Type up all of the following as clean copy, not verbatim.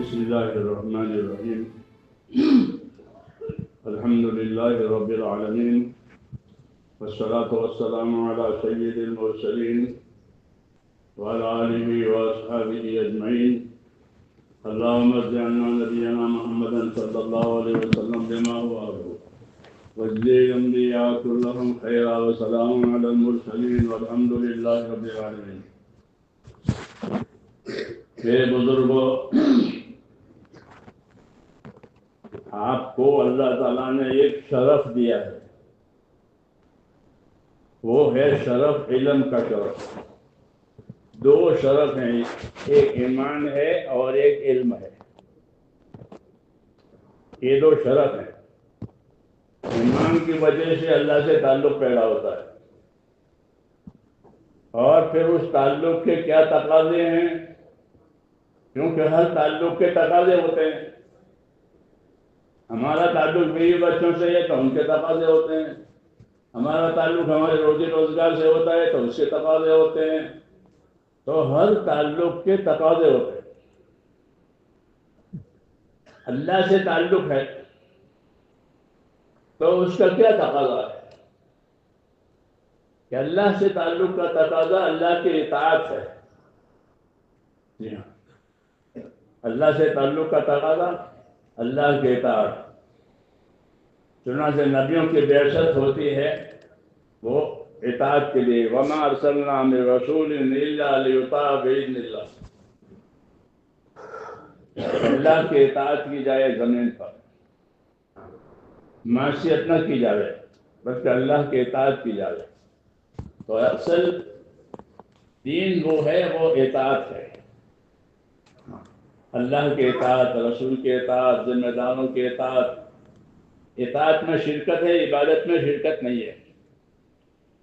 بسم الله الرحمن الرحيم الحمد لله رب العالمين والصلاة والسلام على سيد المرسلين وعلى آله وأصحابه أجمعين اللهم اجعلنا نبينا محمدا صلى الله عليه وسلم بما هو أهله واجزي الأنبياء كلهم خيرا وسلام على المرسلين والحمد لله رب العالمين. میرے بزرگوں، آپ کو اللہ تعالیٰ نے ایک شرف دیا ہے، وہ ہے شرف علم کا شرف. دو شرف ہیں، ایک ایمان ہے اور ایک علم ہے. یہ دو شرف ہیں. ایمان کی وجہ سے اللہ سے تعلق پیدا ہوتا ہے، اور پھر اس تعلق کے کیا تقاضے ہیں، کیونکہ ہر تعلق کے تقاضے ہوتے ہیں. ہمارا تعلق بیوی بچوں سے ہے تو ان کے تقاضے ہوتے ہیں، ہمارا تعلق ہمارے روزی روزگار سے ہوتا ہے تو اس کے تقاضے ہوتے ہیں. تو ہر تعلق کے تقاضے ہوتے ہیں. اللہ سے تعلق ہے تو اس کا کیا تقاضا ہے کہ اللہ سے تعلق کا تقاضا اللہ کی اطاعت ہے. جی ہاں، اللہ سے تعلق کا تقاضا اللہ کے اطاعت. چنانچہ نبیوں کی بعثت ہوتی ہے وہ اطاعت کے لیے. وما ارسلنا من رسول الا لیطاع باذن اللہ. اللہ کی اطاعت کی جائے زمین پر، معصیت نہ کی جائے بلکہ اللہ کی اطاعت کی جائے. تو اصل دین وہ ہے، وہ اطاعت ہے. اللہ کی اطاعت، رسول کی اطاعت، ذمہ داروں کی اطاعت. اطاعت میں شرکت ہے، عبادت میں شرکت نہیں ہے.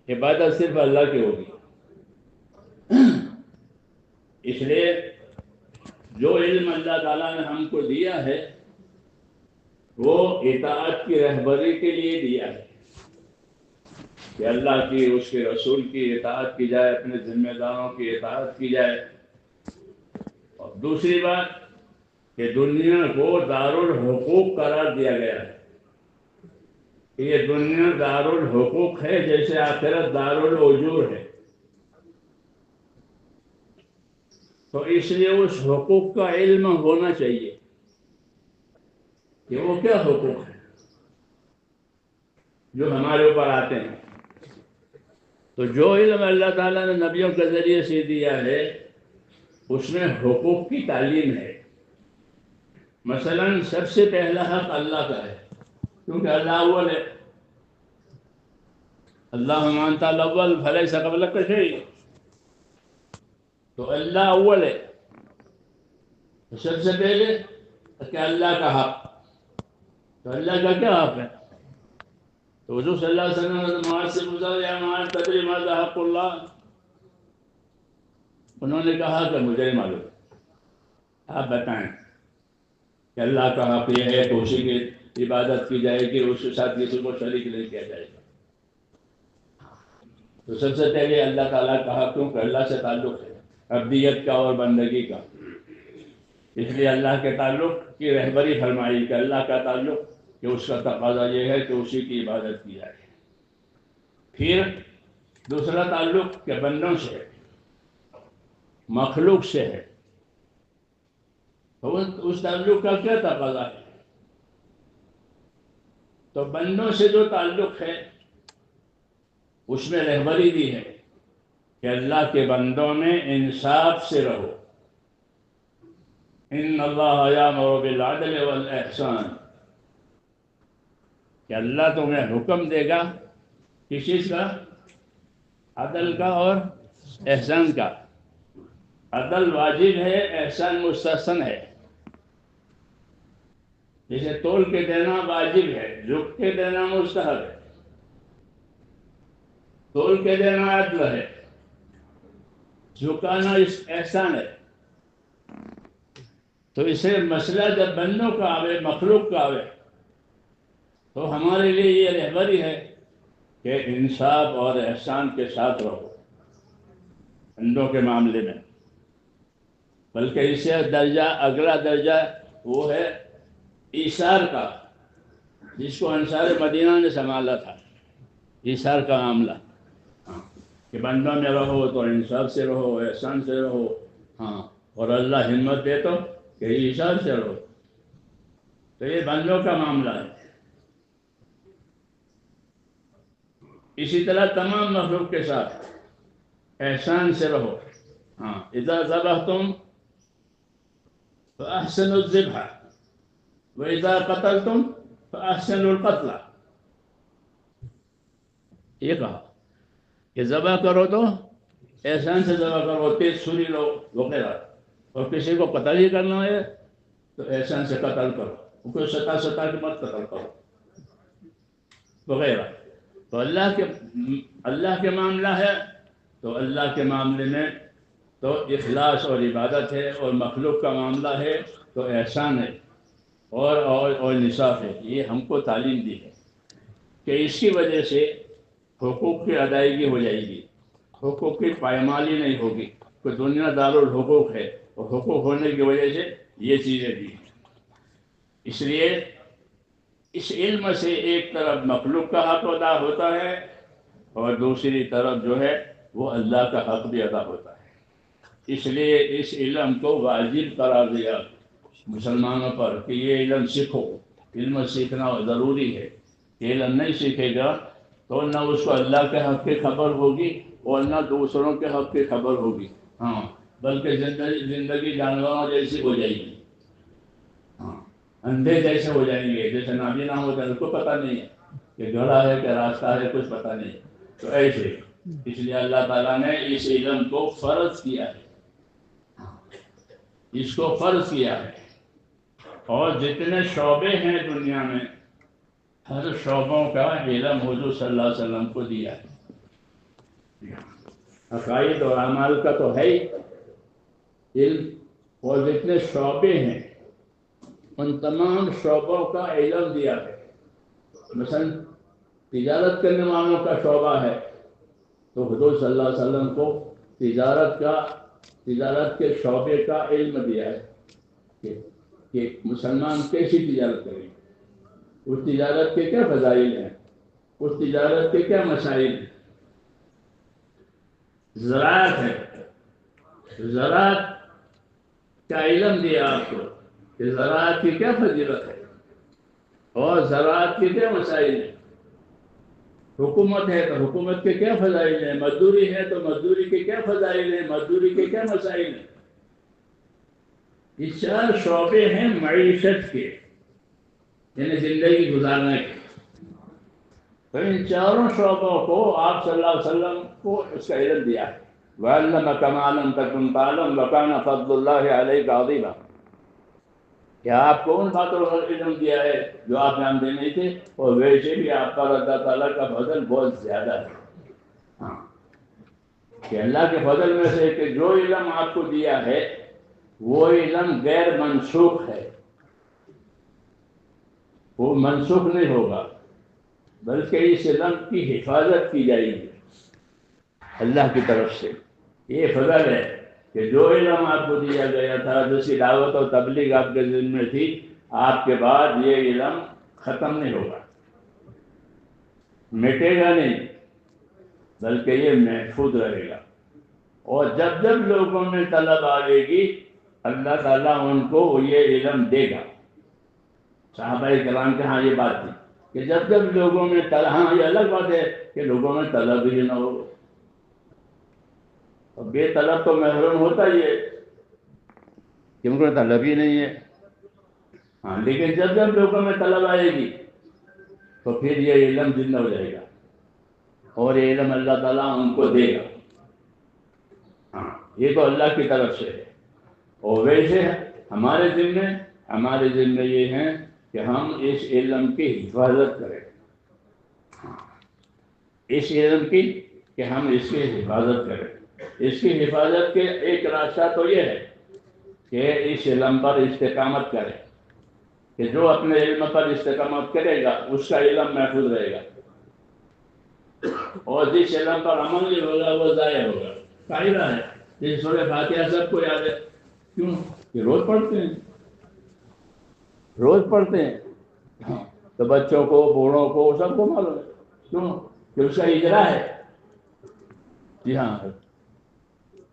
عبادت صرف اللہ کی ہوگی. اس لیے جو علم اللہ تعالیٰ نے ہم کو دیا ہے وہ اطاعت کی رہبری کے لیے دیا ہے کہ اللہ کی، اس کے رسول کی اطاعت کی جائے، اپنے ذمہ داروں کی اطاعت کی جائے. اور دوسری بات کہ دنیا کو دارالحقوق قرار دیا گیا ہے. یہ دنیا دارالحقوق ہے جیسے آخرت دارالعجور ہے. تو اس لیے اس حقوق کا علم ہونا چاہیے کہ وہ کیا حقوق ہیں جو ہمارے اوپر آتے ہیں. تو جو علم اللہ تعالیٰ نے نبیوں کے ذریعے سے دیا ہے اس میں حقوق کی تعلیم ہے. مثلا سب سے پہلا حق اللہ کا ہے، کیونکہ اللہ اول ہے. اللہم انت الاول فلیس قبلک شیء. تو اللہ اول ہے. تو سب سے پہلے کہ اللہ کا حق. تو اللہ کا کیا حق ہے؟ تو حضور صلی اللہ علیہ وسلم نے معاذ سے پوچھا، یا معاذ تدری ماذا حق اللہ؟ انہوں نے کہا کہ مجھے نہیں معلوم، آپ بتائیں کہ اللہ کا حق یہ ہے کہ اسی کی عبادت کی جائے گی، اس کے ساتھ کسی کو شریک نہیں کیا جائے گا. تو سب سے پہلے اللہ تعالیٰ کا حق، کیونکہ اللہ سے تعلق ہے عبدیت کا اور بندگی کا. اس لیے اللہ کے تعلق کی رہبری فرمائی کہ اللہ کا تعلق کہ اس کا تقاضا یہ ہے کہ اسی کی عبادت کی جائے. پھر دوسرا تعلق کہ بندوں سے ہے، مخلوق سے ہے. تو اس تعلق کا کیا تقاضا ہے؟ تو بندوں سے جو تعلق ہے اس میں رہبری دی ہے کہ اللہ کے بندوں میں انصاف سے رہو. ان اللہ یامر بالعدل والاحسان. کہ اللہ تمہیں حکم دے گا کس چیز کا؟ عدل کا اور احسان کا. عدل واجب ہے، احسان مستحسن ہے. جیسے تول کے دینا واجب ہے، جھک کے دینا مستحب ہے. تول کے دینا عدل ہے، جھکانا احسان ہے. تو اسے مسئلہ جب بندوں کا آوے، مخلوق کا آوے، تو ہمارے لیے یہ رہبری ہے کہ انصاف اور احسان کے ساتھ رہو بندوں کے معاملے میں. بلکہ اس سے درجہ اگلا درجہ وہ ہے ایثار کا، جس کو انصار مدینہ نے سنبھالا تھا، ایثار کا معاملہ، کہ بندوں میں رہو تو انصاف سے رہو، احسان سے رہو، ہاں، اور اللہ ہمت دے تو کہ ایثار سے رہو. تو یہ بندوں کا معاملہ ہے. اسی طرح تمام مخلوق کے ساتھ احسان سے رہو. ہاں، اذا ذبحتم فاحسنوا الذبح واذا قتلتم فاحسنوا القتل. یہ کہا کہ ذبح کرو تو احسان سے ذبح کرو، تیز چھری لو وغیرہ، اور کسی کو قتل ہی کرنا ہے تو احسان سے قتل کرو، کوئی ستا کے مت قتل کرو وغیرہ. تو اللہ کے معاملہ ہے، تو اللہ کے معاملے میں تو اخلاص اور عبادت ہے، اور مخلوق کا معاملہ ہے تو احسان ہے اور انصاف ہے. یہ ہم کو تعلیم دی ہے کہ اس کی وجہ سے حقوق کی ادائیگی ہو جائے گی، حقوق کی پائمالی نہیں ہوگی. کوئی دنیا دارالحقوق ہے، اور حقوق ہونے کی وجہ سے یہ چیزیں دی ہیں. اس لیے اس علم سے ایک طرف مخلوق کا حق ادا ہوتا ہے، اور دوسری طرف جو ہے وہ اللہ کا حق بھی ادا ہوتا ہے. اس لیے اس علم کو واجب قرار دیا مسلمانوں پر کہ یہ علم سیکھو. علم سیکھنا ضروری ہے. کہ علم نہیں سیکھے گا تو نہ اس کو اللہ کے حق کی خبر ہوگی اور نہ دوسروں کے حق کی خبر ہوگی. ہاں، بلکہ زندگی جانوروں جیسی ہو جائے گی. ہاں، اندھے جیسے ہو جائیں گے، جیسے نابینا ہوتا ہے، اس کو پتہ نہیں ہے کہ گھڑا ہے کہ راستہ ہے، کچھ پتہ نہیں. تو ایسے اس لیے اللہ تعالیٰ نے اس علم کو فرض کیا ہے، اس کو فرض کیا ہے. اور جتنے شعبے ہیں دنیا میں، ہر شعبوں کا علم حضور صلی اللہ علیہ وسلم کو دیا ہے. عقائد اور اعمال کا تو ہے ہی علم، اور جتنے شعبے ہیں ان تمام شعبوں کا علم دیا ہے. مثلا تجارت کرنے والوں کا شعبہ ہے تو حضور صلی اللہ علیہ وسلم کو تجارت کے شعبے کا علم دیا ہے کہ مسلمان کیسی تجارت کریں، اس تجارت کے کیا فضائل ہیں، اس تجارت کے کیا مسائل ہیں. زراعت ہے، زراعت کا علم دیا آپ کو کہ زراعت کی کیا فضیلت ہے اور زراعت کے کیا مسائل ہیں. حکومت ہے تو حکومت کے کیا فضائل ہیں، مزدوری ہے تو مزدوری کے کیا فضائل ہیں، مزدوری کے کیا مسائل ہیں. یہ 4 شعبے ہیں معیشت کے، یعنی زندگی گزارنے کے. تو ان چاروں شعبوں کو آپ صلی اللہ علیہ وسلم کو اس کا علم دیا ہے. وَعَلَّمَكَ مَا لَمْ تَكُنْ تَعْلَمْ وَكَانَ فَضْلُ اللَّهِ عَلَيْكَ عَظِيمًا. کہ آپ کو ان باتوں کا علم دیا ہے جو آپ جانتے نہیں تھے، اور ویسے بھی آپ پر اللہ تعالیٰ کا فضل بہت زیادہ ہے. ہاں، کہ اللہ کے فضل میں سے کہ جو علم آپ کو دیا ہے وہ علم غیر منسوخ ہے، وہ منسوخ نہیں ہوگا، بلکہ اس علم کی حفاظت کی جائے گی اللہ کی طرف سے. یہ فضل ہے کہ جو علم آپ کو دیا گیا تھا، جیسی دعوت اور تبلیغ آپ کے ذہن میں تھی، آپ کے بعد یہ علم ختم نہیں ہوگا، مٹے گا نہیں، بلکہ یہ محفوظ رہے گا. اور جب جب لوگوں میں طلب آئے گی اللہ تعالیٰ ان کو یہ علم دے گا. صحابہ کرام کے ہاں یہ بات تھی کہ جب جب لوگوں میں طلب، ہاں یہ الگ بات ہے کہ لوگوں میں طلب ہی نہ ہو، اور بے طلب تو محروم ہوتا ہی ہے کیونکہ طلب ہی نہیں ہے. ہاں، لیکن جب جب لوگوں میں طلب آئے گی تو پھر یہ علم زندہ ہو جائے گا، اور یہ علم اللہ تعالیٰ ان کو دے گا. ہاں، یہ تو اللہ کی طرف سے ہے. اور ویسے ہمارے ذمے یہ ہیں کہ ہم اس علم کی حفاظت کریں. اس علم کی کہ ہم اس کی حفاظت کریں. اس کی حفاظت کے ایک راستہ تو یہ ہے کہ اس علم پر استقامت کریں، کہ جو اپنے علم پر استقامت کرے گا اس کا علم محفوظ رہے گا، اور جس علم پر عمل نہیں ہوگا وہ ضائع ہوگا. قاعدہ ہے، جس سورہ فاتحہ سب کو یاد ہے کیوں کہ روز پڑھتے ہیں، روز پڑھتے ہیں. ہاں تو بچوں کو، بوڑھوں کو، سب کو معلوم ہے. کیوں کہ اس کا اجرا ہے. جی ہاں،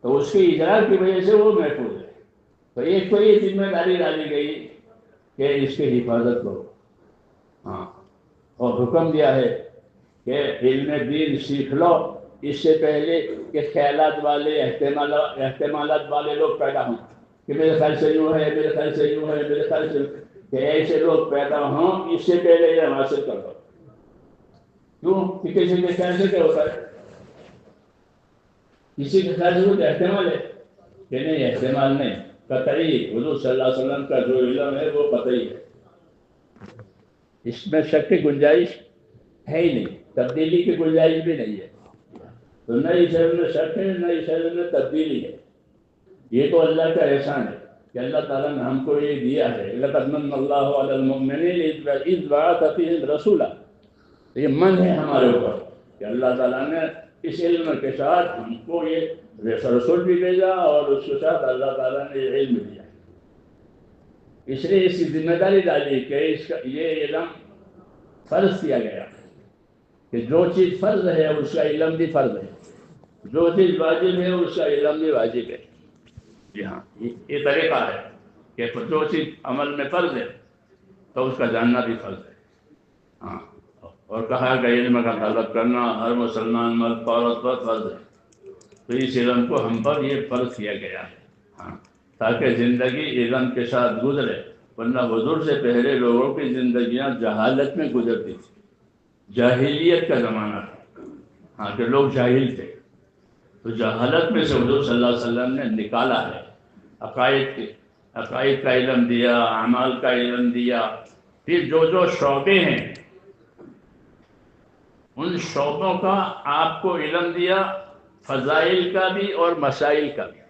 تو اس کی اجرا کی وجہ سے وہ محفوظ ہے. تو ایک تو یہ ذمہ داری ڈالی گئی کہ اس کی حفاظت کرو. ہاں، اور حکم دیا ہے کہ علم دین سیکھ لو اس سے پہلے کہ خیالات والے، احتمالات والے لوگ پیدا ہوں کہ میرے خیال سے یوں ہے، میرے خیال سے یوں ہے، میرے خیال سے، کہ ایسے لوگ پیدا ہوں اس سے پہلے یہ حاصل کر لو. کیوں کہ کسی کے خیال سے کیا ہوتا ہے، کسی کے خیال سے کچھ احتمال ہے کہ نہیں، احتمال نہیں، قطعی. حضور صلی اللہ علیہ وسلم کا جو علم ہے وہ قطعی ہے، اس میں شک کی گنجائش ہے ہی نہیں، تبدیلی کی گنجائش بھی نہیں ہے. تو نئی شہر میں شک ہے، نئی شہر میں تبدیلی ہے. یہ تو اللہ کا احسان ہے کہ اللہ تعالیٰ نے ہم کو یہ دیا ہے. لقد من اللہ علی المؤمنین اذ بعث فیہم رسولا. یہ من ہے ہمارے اوپر کہ اللہ تعالیٰ نے اس علم کے ساتھ ہم کو یہ رسول بھی بھیجا اور اس کے ساتھ اللہ تعالیٰ نے یہ علم دیا. اس لیے اس کی ذمہ داری ڈالی کہ یہ علم فرض کیا گیا کہ جو چیز فرض ہے اس کا علم بھی فرض ہے، جو چیز واجب ہے اس کا علم بھی واجب ہے. جی ہاں، یہ طریقہ ہے کہ جو چیز عمل میں فرض ہے تو اس کا جاننا بھی فرض ہے. ہاں، اور کہا کہ علم کا طلب کرنا ہر مسلمان مرد عورت پر فرض ہے. تو اس علم کو ہم پر یہ فرض کیا گیا ہے. ہاں، تاکہ زندگی علم کے ساتھ گزرے، ورنہ حضور سے پہلے لوگوں کی زندگیاں جہالت میں گزرتی تھی. جاہلیت کا زمانہ تھا. ہاں، کہ لوگ جاہل تھے. تو جہالت میں سے حضور صلی اللہ علیہ وسلم نے نکالا ہے. عقائد کا علم دیا، اعمال کا علم دیا. پھر جو شعبے ہیں ان شعبوں کا آپ کو علم دیا، فضائل کا بھی اور مسائل کا بھی.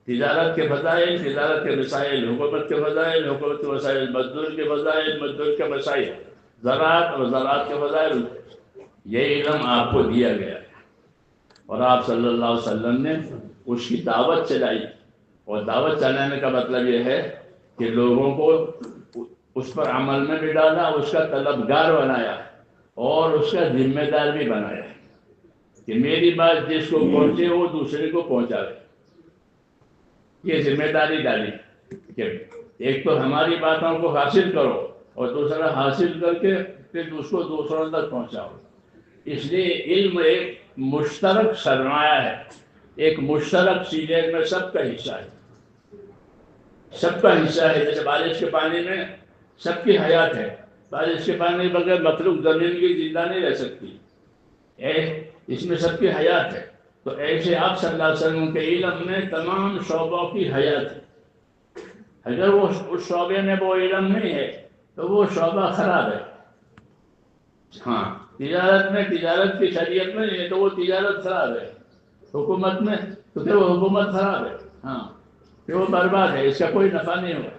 تجارت کے فضائل، تجارت کے مسائل، حکومت کے فضائل، حکومت کے مسائل، مزدور کے فضائل، مزدور کے مسائل، زراعت اور زراعت کے فضائل. یہ علم آپ کو دیا گیا ہے اور آپ صلی اللہ علیہ وسلم نے اس کی دعوت چلائی. اور دعوت چلانے کا مطلب یہ ہے کہ لوگوں کو اس پر عمل میں بھی ڈالا، اس کا طلبگار بنایا اور اس کا ذمہ دار بھی بنایا کہ میری بات جس کو پہنچے وہ دوسرے کو پہنچاوے. یہ ذمہ داری ڈالی کہ ایک تو ہماری باتوں کو حاصل کرو اور دوسرا حاصل کر کے پھر اس کو دوسروں تک پہنچاؤ. اس لیے علم ایک مشترک سرمایہ ہے، ایک مشترک چیز میں سب کا حصہ ہے. سب کا حصہ ہے. جیسے بارش کے پانی میں سب کی حیات ہے. بارش کے پانی بغیر مخلوق زمین کی زندہ نہیں رہ سکتی. اس میں سب کی حیات ہے. تو ایسے آپ صلی اللہ علیہ وسلم کے علم میں تمام شعبوں کی حیات ہے. اگر وہ اس شعبے میں وہ علم نہیں ہے تو وہ شعبہ خراب ہے. ہاں، تجارت میں تجارت کی شریعت میں نہیں ہے تو وہ تجارت خراب ہے. حکومت میں تو پھر وہ حکومت خراب ہے. ہاں، پھر وہ برباد ہے، اس کا کوئی نفع نہیں ہوا.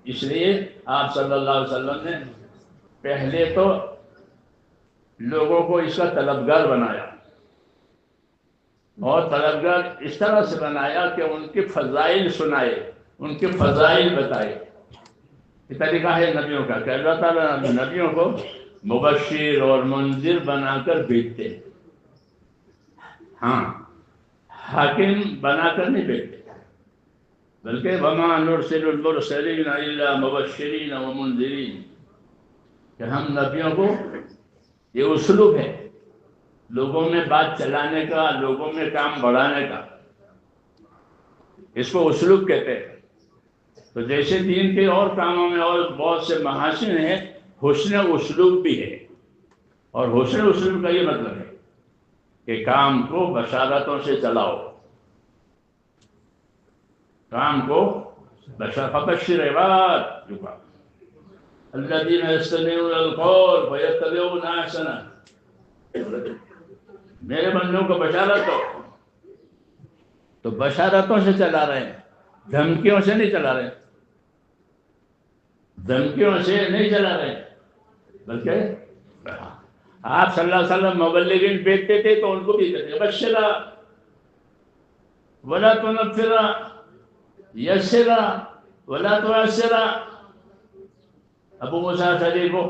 اس لیے آپ صلی اللہ علیہ وسلم نے پہلے تو لوگوں کو اس کا طلبگار بنایا اور طلبگار اس طرح سے بنایا کہ ان کے فضائل سنائے، ان کے فضائل بتائے. یہ طریقہ ہے نبیوں کا کہ اللہ تعالیٰ نبیوں کو مبشر اور منذر بنا کر بھیجتے ہیں. ہاں، حاکم بنا کر نہیں بھیجتے بلکہ وما نرسل المرسلین الا مبشرین ومنذرین، کہ ہم نبیوں کو، یہ اسلوب ہے لوگوں میں بات چلانے کا، لوگوں میں کام بڑھانے کا، اس کو اسلوب کہتے ہیں. تو جیسے دین کے اور کاموں میں اور بہت سے محاسن ہیں، حسن اسلوب بھی ہے. اور حسن اسلوب کا یہ مطلب ہے کہ کام کو بشارتوں سے چلاؤ، کام کو فبشر عباد الذین یستمعون القول فیتبعون احسنہ. میرے بندوں کو بشارت دو. تو بشارتوں سے چلا رہے ہیں، دھمکیوں سے نہیں چلا رہے، دھمکیوں سے نہیں چلا رہے، بلکہ آپ صلی اللہ علیہ وسلم مبلغین بھیجتے تھے تو ان کو بھی کہتے بشرا، ولا تنفر یسر ولا تعسر. ابو موسیٰ اشعری کو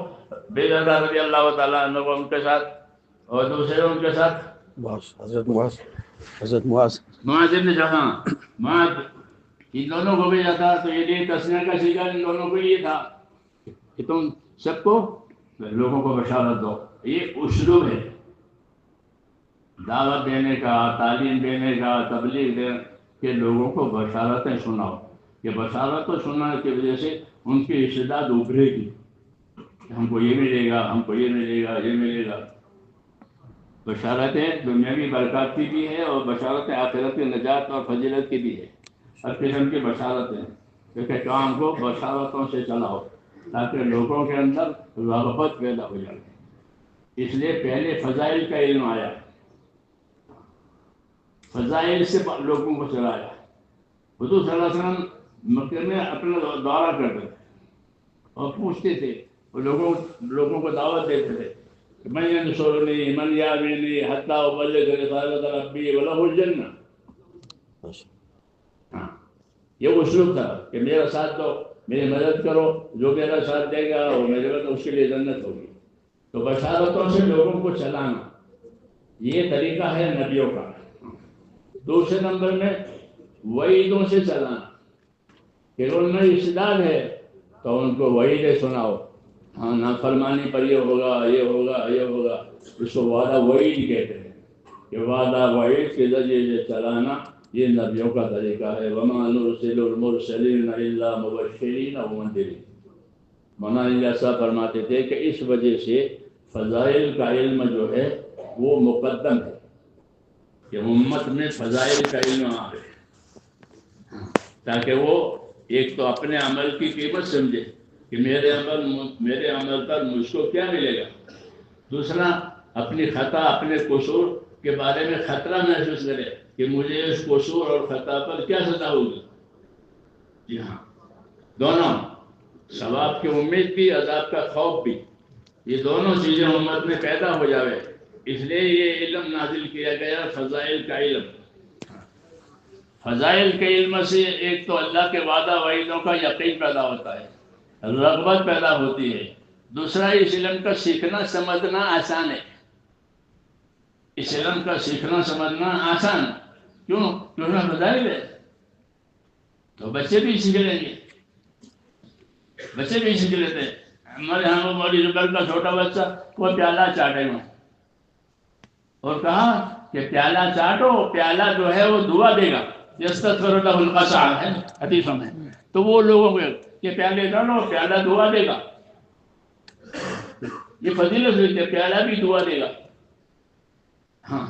بیدردہ رضی اللہ تعالیٰ عنہ کو ان کے ساتھ اور دوسرے ان کے ساتھ حضرت معاذ ابن جہاں معاذ، ان دونوں کو بھی جاتا. تو یہ لیے تسنیہ کا سیکھا ان دونوں کو یہ تھا کہ تم سب کو لوگوں کو بشارت دو. یہ اسلوب ہے دعوت دینے کا، تعلیم دینے کا، تبلیغ دینے کہ لوگوں کو بشارتیں سناؤ. یہ بشارتیں سنانے کی وجہ سے ان کی استعداد ابھرے گی کہ ہم کو یہ ملے گا، ہم کو یہ ملے گا، یہ ملے گا. بشارتیں دنیاوی برکات کی بھی ہے اور بشارتیں آخرت کی نجات اور فضیلت کی بھی ہے. ہر قسم کی بشارتیں، کیونکہ کام کو بشارتوں سے چلاؤ تاکہ لوگوں کے اندر رغبت پیدا ہو جائے. اس لیے پہلے فضائل کا علم آیا، فضائل سے لوگوں کو چلایا. حضور صلی اللہ علیہ وسلم مکے میں اپنا دورہ کرتے تھے اور پوچھتے تھے اور لوگوں کو دعوت دیتے تھے کہ من ینصرنی من یاوینی حتی ابلغ رسالۃ ربی ولہ الجنہ. ہاں، یہ اسلوب تھا کہ میرا ساتھ دو، میری مدد کرو، جو میرا ساتھ دے گا وہ میرے بعد اس کے لیے جنت ہوگی. تو بشارتوں سے لوگوں کو چلانا یہ طریقہ ہے نبیوں کا. دوسرے نمبر میں وعیدوں سے چلانا کہ ان میں استعداد ہے تو ان کو وعیدیں سناؤ. ہاں، نافرمانی پر یہ ہوگا، یہ ہوگا، یہ ہوگا. اس کو وعدہ وعید کہتے ہیں کہ وعدہ وعید کے ذریعے سے چلانا یہ نبیوں کا طریقہ ہے. وما نرسل المرسلین الا مبشرین ومنذرین. مولانا علی صاحب فرماتے تھے کہ اس وجہ سے فضائل کا علم جو ہے وہ مقدم ہے کہ امت میں فضائل کا علم آئے تاکہ وہ ایک تو اپنے عمل کی قیمت سمجھے کہ میرے عمل پر مجھ کو کیا ملے گا. دوسرا اپنی خطا، اپنے قصور کے بارے میں خطرہ محسوس کرے کہ مجھے اس قصور اور خطا پر کیا سزا ہوگی. جی ہاں، دونوں ثواب کی امید بھی، عذاب کا خوف بھی، یہ دونوں چیزیں امت میں پیدا ہو جاوے. اس لیے یہ علم نازل کیا گیا، فضائل کا علم. فضائل کے علم سے ایک تو اللہ کے وعدہ وعیدوں کا یقین پیدا ہوتا ہے، رغبت پیدا ہوتی ہے. دوسرا اس علم کا سیکھنا سمجھنا آسان ہے. اس علم کا سیکھنا سمجھنا آسان کیوں؟ کیوں فضائل ہے تو بچے بھی سیکھ لیں گے. بچے بھی سیکھ لیتے ہیں. ہمارے یہاں مولوی زبیر کا چھوٹا بچہ وہ پیالہ چاٹے گا اور کہا کہ پیالہ چاٹو، پیالہ جو ہے وہ دعا دے گا. یستغفر لہ القصع ہے حدیثوں میں. تو وہ لوگوں کو کہ پیالے ڈالو، پیالہ دعا دے گا. یہ فضیلت ہے کہ پیالہ بھی دعا دے گا. ہاں،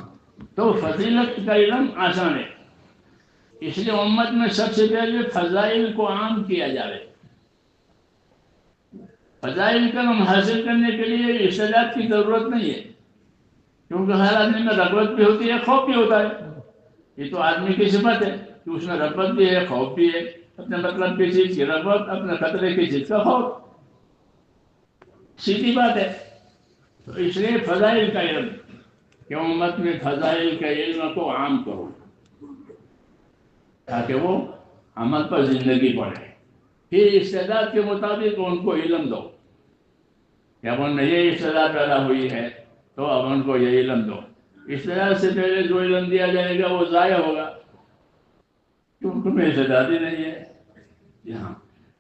تو فضیلت کا علم آسان ہے. اس لیے امت میں سب سے پہلے فضائل کو عام کیا جائے. فضائل کا علم حاصل کرنے کے لیے استعداد کی ضرورت نہیں ہے، کیونکہ ہر آدمی میں رغبت بھی ہوتی ہے، خوف بھی ہوتا ہے. یہ تو آدمی کی صفت ہے کہ اس میں رغبت بھی ہے، خوف بھی ہے. اپنے مطلب کی چیز کی رغبت، اپنے خطرے کی چیز کا خوف، سیدھی بات ہے. تو اس لیے فضائل کا علم کہ امت میں فضائل کے علم کو عام کرو تاکہ وہ عمل پر زندگی پڑے. پھر استعداد کے مطابق ان کو علم دو کہ اب ان میں یہ استعداد پیدا ہوئی ہے تو اب ان کو یہ علم دو. استعداد سے پہلے جو علم دیا جائے گا وہ ضائع ہوگا کیونکہ تمہیں استعداد ہی نہیں ہے. جی ہاں،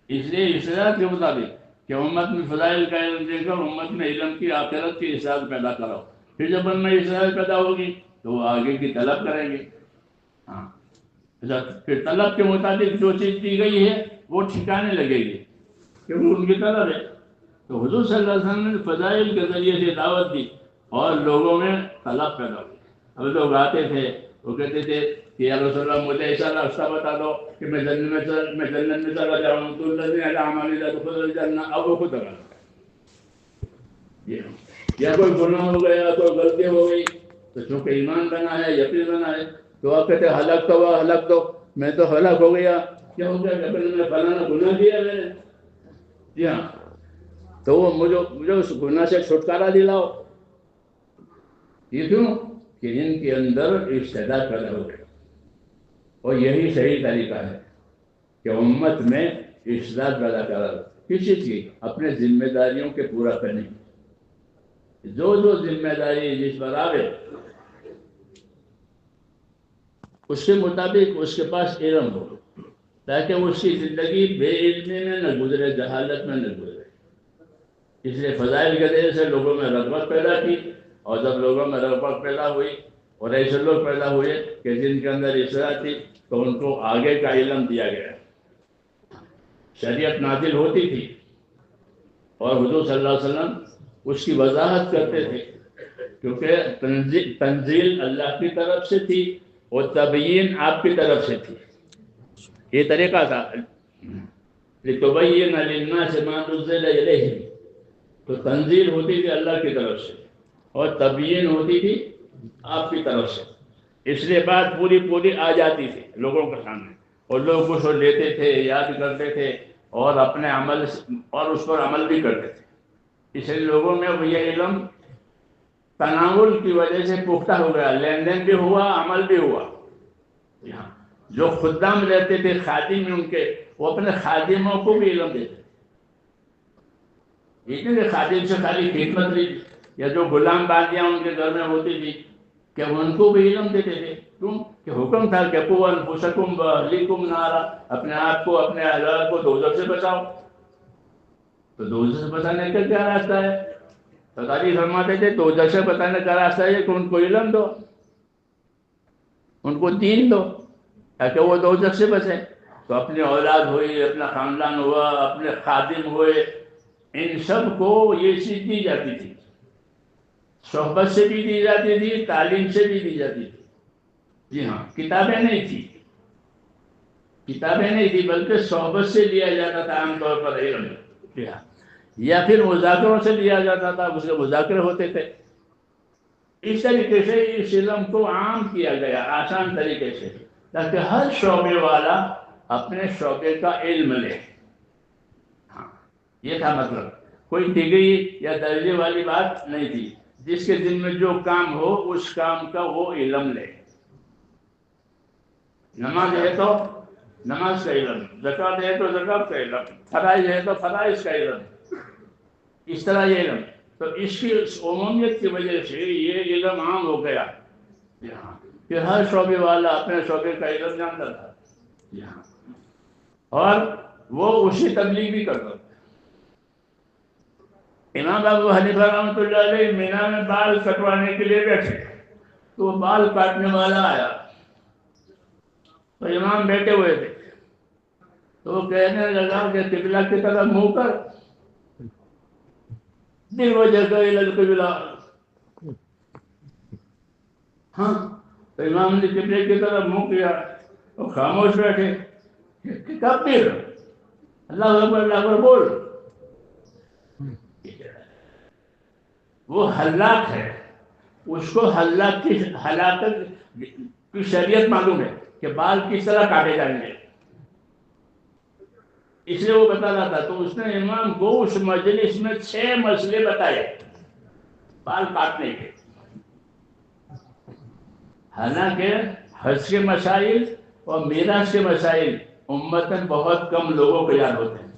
اس لیے استعداد کے مطابق کہ امت میں فضائل کا علم دے کر امت میں علم کی آخرت کی استعداد پیدا کرو. پھر جب ان میں استعداد پیدا ہوگی تو وہ آگے کی طلب کریں گے. ہاں، پھر طلب کے مطابق جو چیز دی گئی ہے وہ ٹھکانے لگے گی کیونکہ ان کی طلب ہے. تو حضور صلی اللہ علیہ وسلم نے فضائل کے ذریعے سے دعوت دی اور لوگوں میں طلب پیدا ہوئی. اب لوگ آتے تھے، وہ کہتے تھے کہ یا رسول اللہ مجھے ایسا راستہ بتا دو کہ میں جنت میں چلا جاؤں. تو الذین علی اعمالهم يدخلون الجنہ. اب وہ خود اگر یا کوئی گناہ ہو گیا، کوئی غلطی ہو گئی تو چونکہ ایمان بنا ہے، یقین بنا ہے، تو آپ کہتے ہلاک تو ہوا، ہلاک دو. میں تو ہلاک ہو گیا، کیا ہو گیا؟ کہ میں فلانا گناہ کیا میں نے. جی ہاں، تو وہ مجھے اس گناہ سے چھٹکارا دلاؤ. یہ کیوں کہ ان کے اندر استعداد پیدا ہو گیا. اور یہی صحیح طریقہ ہے کہ امت میں اصلاح پیدا کرا کسی کی اپنے ذمہ داریوں کے پورا کرنے کی، جو ذمہ داری جس پر آوے اس کے مطابق اس کے پاس علم ہو، تاکہ اس کی زندگی بے علمی میں نہ گزرے، جہالت میں نہ گزرے۔ اس لیے فضائل کے ذریعے سے لوگوں میں رغبت پیدا کی، اور جب لوگوں میں رغبت پیدا ہوئی اور ایسے لوگ پیدا ہوئے کہ جن کے اندر اصلاح تھی، تو ان کو آگے کا علم دیا گیا۔ شریعت نازل ہوتی تھی اور حضور صلی اللہ علیہ وسلم اس کی وضاحت کرتے تھے، کیونکہ تنزیل اللہ کی طرف سے تھی اور تبیین آپ کی طرف سے تھی۔ یہ طریقہ تھا، لِتُبَيِّنَ لِلنَّاسِ مَا نُزِّلَ إِلَيْهِمْ، تو تنزیل ہوتی تھی اللہ کی طرف سے اور تبیین ہوتی تھی آپ کی طرف سے۔ اس لیے بات پوری آ جاتی تھی لوگوں کے سامنے، اور لوگ اس کو لیتے تھے، یاد کرتے تھے، اور اپنے عمل اور اس پر عمل بھی کرتے تھے۔ اس لیے لوگوں میں یہ علم تناول کی وجہ سے پختہ ہو گیا، لین دین بھی ہوا، عمل بھی ہوا۔ جو خدام رہتے تھے، خادم ان کے، وہ اپنے خادموں کو بھی علم دیتے تھے۔ یہ نہیں کہ خادم سے خالی خدمت لی، یا جو غلام باندیاں ان کے گھر میں ہوتی تھی کہ ان کو بھی علم دیتے تھے۔ کیوں کہ حکم تھا کہ قوا انفسکم واہلیکم نارا، اپنے آپ کو، اپنے اہل کو دوزخ سے بچاؤ۔ تو دوزخ سے بچانے کا کیا راستہ ہے؟ تقاری فرماتے تھے دوزخ سے بچانے کا راستہ ہے کہ ان کو علم دو، ان کو دین دو، تاکہ وہ دوزخ سے بچیں۔ تو اپنی اولاد ہوئی، اپنا خاندان ہوا، اپنے خادم ہوئے، ان سب کو یہ چیز دی جاتی تھی، صحبت سے بھی دی جاتی تھی، تعلیم سے بھی دی جاتی تھی۔ جی ہاں، کتابیں نہیں تھی بلکہ صحبت سے لیا جاتا تھا عام طور پر علم، جی ہاں، یا پھر مذاکروں سے لیا جاتا تھا، اس کے مذاکرے ہوتے تھے۔ اس طریقے سے اس علم کو عام کیا گیا، آسان طریقے سے، تاکہ ہر شعبے والا اپنے شعبے کا علم لے۔ ہاں، یہ تھا مطلب، کوئی ڈگری یا درجے والی بات نہیں تھی۔ جس کے دل میں جو کام ہو اس کام کا وہ علم لے۔ نماز ہے تو نماز کا علم، زکوٰۃ ہے تو زکوٰۃ کا علم، فرائض ہے تو فرائض کا علم، اس طرح یہ علم۔ تو اس کی عمومیت کی وجہ سے یہ علم عام ہو گیا، کہ ہر شعبے والا اپنے شعبے کا علم جانتا تھا، اور وہ اسی تبلیغ بھی کرتا تھا۔ امام ابو حنیفہ رحمۃ اللہ علیہ مینا میں بال کٹوانے کے لیے بیٹھے، تو وہ بال کاٹنے والا آیا، تو امام بیٹھے ہوئے تھے، تو وہ کہنے لگا کہ قبلہ کی طرف منہ کر، دل وجہ القبلہ۔ ہاں، تو امام نے قبلے کی طرف منہ کیا، وہ خاموش بیٹھے، کب پھر اللہ اکبر بول۔ وہ ہلاک ہے، اس کو ہلاکت کی شریعت معلوم ہے کہ بال کس طرح کاٹے جائیں گے، اس لیے وہ بتا رہا تھا۔ تو اس نے امام کو اس مجلس میں 6 مسئلے بتائے بال کاٹنے کے۔ حالانکہ حج کے مسائل اور میراث کے مسائل امتاً بہت کم لوگوں کو یاد ہوتے ہیں۔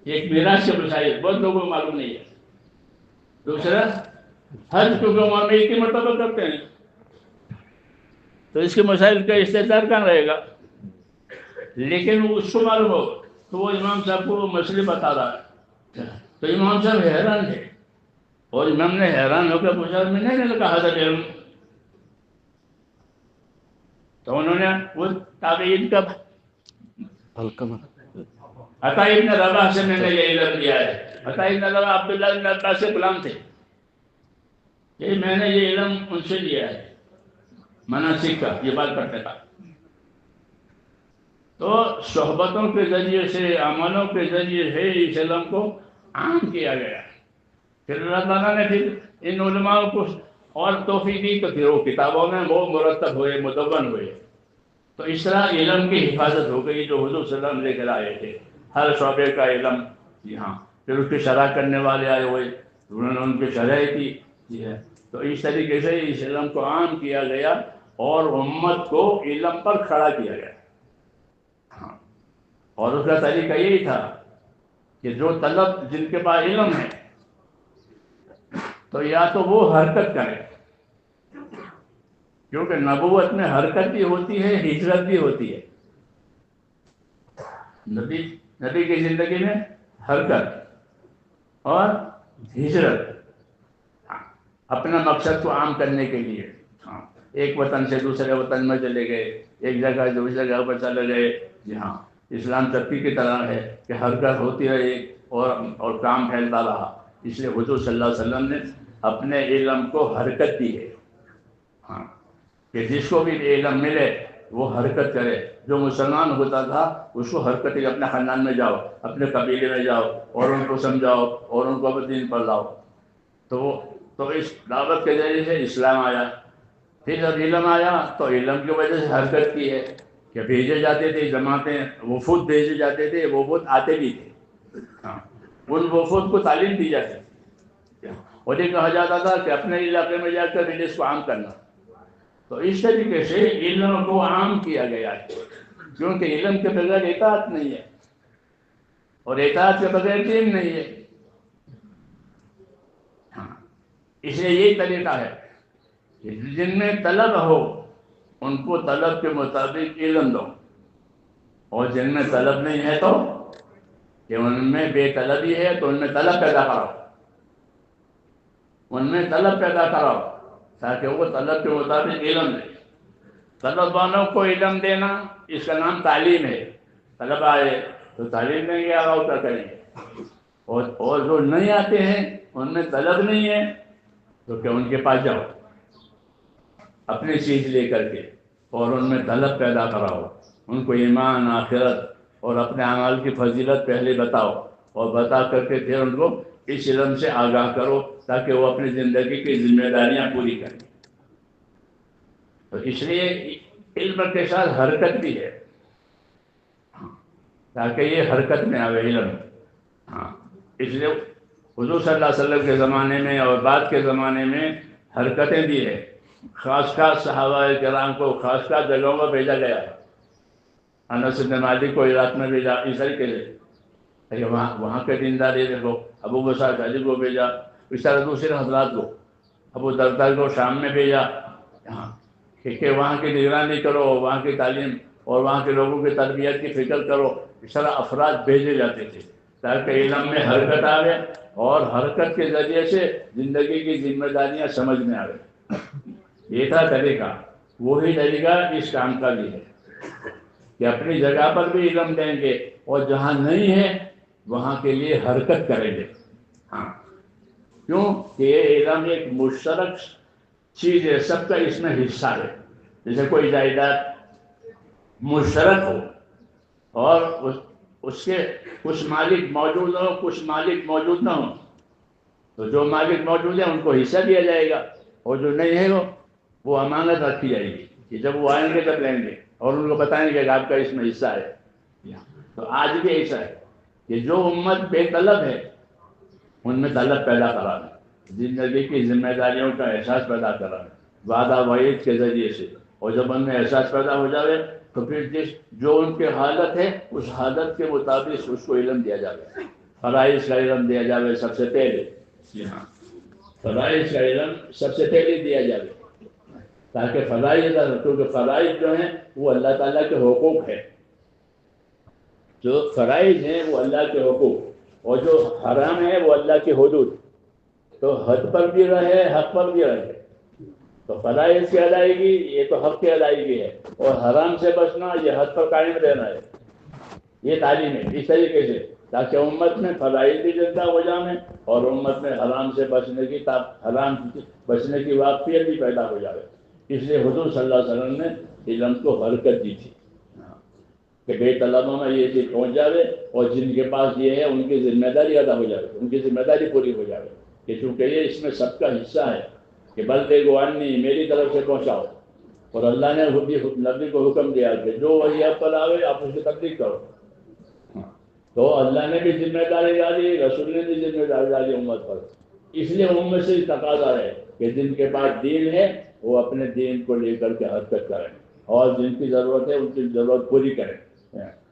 ایک میراث کے مسائل بہت لوگوں کو معلوم نہیں ہے، دوسرا حج کیونکہ وہاں میں ایک ہی مرتبہ کرتے ہیں، تو اس کے مسائل کا استدلال کہاں رہے گا؟ لیکن وہ اس کو معلوم ہو، تو وہ امام صاحب کو وہ مسئلے بتا رہا ہے۔ تو امام صاحب حیران تھے، اور امام نے حیران ہو کر پوچھا میں نے کہا حضرت علم، تو انہوں نے وہ تابعین کا عطا ابن رباح سے میں نے یہ علم لیا ہے۔ عطا ابن رباح عبداللہ بن عباس سے غلام تھے، کہ میں نے یہ علم ان سے لیا ہے، مناسک کا، یہ بات کرتے تھا۔ تو صحبتوں کے ذریعے سے، عملوں کے ذریعے سے اس علم کو عام کیا گیا۔ پھر اللہ تعالیٰ نے پھر ان علماء کو اور توفیق دی، تو پھر وہ کتابوں میں وہ مرتب ہوئے، مدون ہوئے۔ تو اس طرح علم کی حفاظت ہو گئی، جو حضور صلی اللہ علیہ وسلم لے کر آئے تھے، ہر شعبے کا علم۔ جی ہاں، پھر اس کی شرح کرنے والے آئے ہوئے، انہوں نے ان کی شرح کی۔ جی ہے، تو اس طریقے سے اس علم کو عام کیا گیا، اور امت کو علم پر کھڑا کیا گیا. ہاں، اور اس کا طریقہ یہی تھا کہ جو طلب جن کے پاس علم ہے تو یا تو وہ حرکت کرے، کیونکہ نبوت میں حرکت بھی ہوتی ہے، ہجرت بھی ہوتی ہے. نبی کی زندگی میں حرکت اور ہجرت، اپنا مقصد کو عام کرنے کے لیے. ہاں، ایک وطن سے دوسرے وطن میں چلے گئے، ایک جگہ سے دوسری جگہ پر چلے گئے. جی ہاں، اسلام ترقی کی طرح ہے کہ حرکت ہوتی رہی اور کام پھیلتا رہا. اس لیے حضور صلی اللہ علیہ وسلم نے اپنے علم کو حرکت دی ہے. ہاں، کہ جس کو بھی علم ملے وہ حرکت کرے. جو مسلمان ہوتا تھا اس کو حرکت ہی، اپنے خاندان میں جاؤ، اپنے قبیلے میں جاؤ اور ان کو سمجھاؤ اور ان کو دین پر لاؤ. تو اس دعوت کے ذریعے سے اسلام آیا. پھر جب علم آیا تو علم کی وجہ سے حرکت کی ہے کہ بھیجے جاتے تھے جماعتیں، وفود بھیجے جاتے تھے، وفود آتے بھی تھے. ہاں، ان وفود کو تعلیم دی جاتی تھی اور یہ کہا جاتا تھا کہ اپنے علاقے میں جا کر اس کو عام کرنا. تو اس طریقے سے علم کو عام کیا گیا ہے، کیونکہ علم کے بغیر اطاعت نہیں ہے اور اطاعت کے بغیر دین نہیں ہے. ہاں، اس لیے یہی طریقہ ہے کہ جن میں طلب ہو ان کو طلب کے مطابق علم دو، اور جن میں طلب نہیں ہے تو کہ ان میں بے طلبی ہے تو ان میں طلب پیدا کرو، ان میں طلب پیدا کرو تاکہ وہ طلب کے مطابق علم دے. طلب والوں کو علم دینا اس کا نام تعلیم ہے. طلب آئے تو تعلیم دیں گے، آگاہ کا کریں گے. اور جو نہیں آتے ہیں ان میں طلب نہیں ہے تو کہ ان کے پاس جاؤ اپنی چیز لے کر کے اور ان میں طلب پیدا کراؤ. ان کو ایمان، آخرت اور اپنے اعمال کی فضیلت پہلے بتاؤ اور بتا کر کے پھر ان کو اس علم سے آگاہ کرو تاکہ وہ اپنی زندگی کی ذمہ داریاں پوری کریں. تو اس لیے علم کے ساتھ حرکت بھی ہے تاکہ یہ حرکت میں آوے علم. ہاں، اس لیے حضور صلی اللہ علیہ وسلم کے زمانے میں اور بعد کے زمانے میں حرکتیں بھی ہے. خاص خاص صحابہ کرام کو خاص خاص جگہوں پر بھیجا گیا. انس بن مالک کو عراق میں بھیجا اس طریقے سے، وہاں کے دینداری دیکھو. ابو موسیٰ اشعری کو بھیجا، اس طرح دوسرے حضرات کو. ابو درداء کو شام میں بھیجا کہ وہاں کی نگرانی کرو، وہاں کی تعلیم اور وہاں کے لوگوں کی تربیت کی فکر کرو. اس طرح افراد بھیجے جاتے تھے تاکہ علم میں حرکت آوے اور حرکت کے ذریعے سے زندگی کی ذمہ داریاں سمجھ میں آوے. یہ تھا طریقہ. وہی طریقہ اس کام کا بھی ہے کہ اپنی جگہ پر بھی علم دیں گے اور جہاں نہیں ہے وہاں کے لیے حرکت کریں گے. ہاں، کیوں کہ یہ علم ایک مشترک چیز ہے، سب کا اس میں حصہ ہے. جیسے کوئی جائیداد مشترک ہو اور اس کے کچھ مالک موجود ہوں، کچھ مالک موجود نہ ہوں، تو جو مالک موجود ہیں ان کو حصہ دیا جائے گا اور جو نہیں ہے وہ امانت رکھی جائے گی کہ جب وہ آئیں گے تب لیں گے اور ان کو بتائیں گے کہ آپ کا اس میں حصہ ہے. تو آج بھی ایسا ہے کہ جو امت بے طلب ہے ان میں طلب پیدا کرانا، زندگی کی ذمہ داریوں کا احساس پیدا کرانا وعدہ وعید کے ذریعے سے. اور جب ان میں احساس پیدا ہو جائے تو پھر جو ان کے حالت ہے اس حالت کے مطابق اس کو علم دیا جائے. فرائض کا علم دیا جائے سب سے پہلے. جی ہاں، فرائض کا علم سب سے پہلے دیا جائے تاکہ فرائض، کیونکہ فرائض جو ہیں وہ اللہ تعالیٰ کے حقوق ہیں. جو فرائض ہیں وہ اللہ کے حقوق اور جو حرام ہے وہ اللہ کی حدود. تو حد پر بھی رہے، حق پر بھی رہے. تو فرائض کی ادائیگی یہ تو حق کی ادائیگی ہے اور حرام سے بچنا یہ حد پر قائم رہنا ہے. یہ تعلیم ہے اس طریقے سے تاکہ امت میں فرائض بھی زندہ ہو جائیں اور امت میں حرام سے بچنے کی واقفیت بھی پیدا ہو جائے. اس لیے حضور صلی اللہ علیہ وسلم نے علم کو حرکت دی تھی کہ بے طلبوں میں یہ چیز پہنچ جائے اور جن کے پاس یہ ہے ان کی ذمہ داری ادا ہو جائے، ان کی ذمہ داری پوری ہو جائے کہ چونکہ یہ اس میں سب کا حصہ ہے کہ بلدے انی میری طرف سے پہنچاؤ. اور اللہ نے نبی کو حکم دیا کہ جو وہی آپ پر آوے آپ اس کی تبلیغ کرو. تو اللہ نے بھی ذمہ داری ڈالی، رسول نے بھی ذمہ داری ڈالی امت پر. اس لیے امت سے تقاضا ہے کہ جن کے پاس دین ہے وہ اپنے دین کو لے کر کے حرکت کریں اور جن کی ضرورت ہے ان کی ضرورت پوری کریں.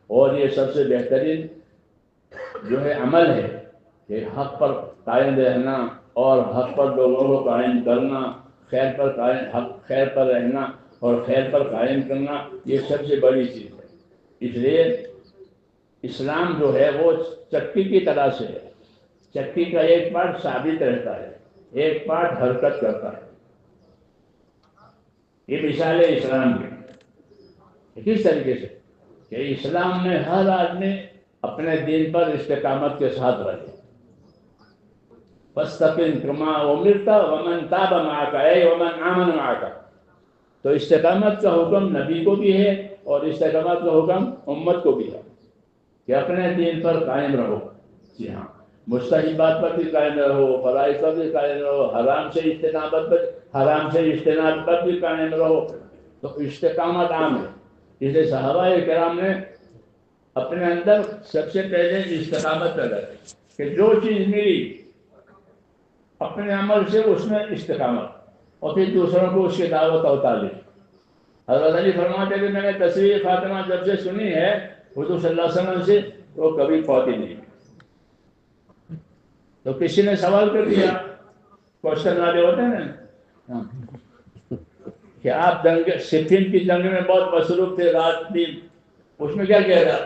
اور یہ سب سے بہترین جو ہے عمل ہے کہ حق پر قائم رہنا اور حق پر لوگوں کو قائم کرنا، خیر پر رہنا اور خیر پر قائم کرنا، یہ سب سے بڑی چیز ہے. اس لیے اسلام جو ہے وہ چکی کی طرح سے ہے. چکی کا ایک پارٹ ثابت رہتا ہے، ایک پارٹ حرکت کرتا ہے. یہ مثال ہے اسلام کی. کس طریقے سے کہ اسلام میں ہر آدمی اپنے دین پر استقامت کے ساتھ رہے. فاستقم کما امرت ومن تاب معك اے ومن آمن معك. تو استقامت کا حکم نبی کو بھی ہے اور استقامت کا حکم امت کو بھی ہے کہ اپنے دین پر قائم رہو. جی ہاں، مستحبات پر بھی قائم رہو، فرائض پر بھی قائم رہو، حرام سے اجتناب پر بھی قائم رہو. تو استقامت عام ہے. اس لیے صحابہ کرام نے اپنے اندر سب سے پہلے استقامت پیدا کی کہ جو چیز ملی اپنے عمل سے اس میں استقامت، اور پھر دوسروں کو اس کی دعوت اور تعلیم. حضرت علی فرماتے کہ میں نے تصویر فاطمہ جب سے سنی ہے حضور صلی اللہ علیہ وسلم سے تو کبھی پہنچی نہیں. تو کسی نے سوال کر دیا، کوشچن والے ہوتے ہیں نا کہ آپ صفین کی جنگ میں بہت مصروف تھے رات دن، اس میں کیا کہہ رہا؟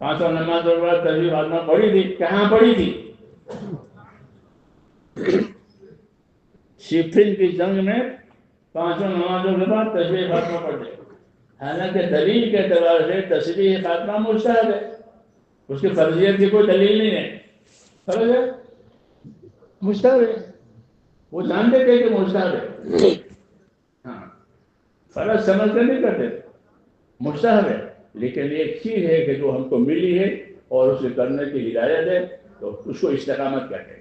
5 نماز اور بعد تصویر فاطمہ پڑھی تھی. کہاں پڑھی تھی؟ صفین کی جنگ میں 5 نمازوں کے بعد تصویر فاطمہ پڑھتے. حالانکہ دلیل کے اعتبار سے تصویر فاطمہ مستحب ہے، اس کی فرضیت کی کوئی دلیل نہیں ہے. فرض ہے، مستحب ہے. وہ جانتے تھے کہ مستحب ہے. ہاں، فرض سمجھتے نہیں کرتے، مستحب ہے. لیکن ایک چیز ہے کہ جو ہم کو ملی ہے اور اسے کرنے کی ہدایت ہے تو اس کو استقامت کہتے ہیں.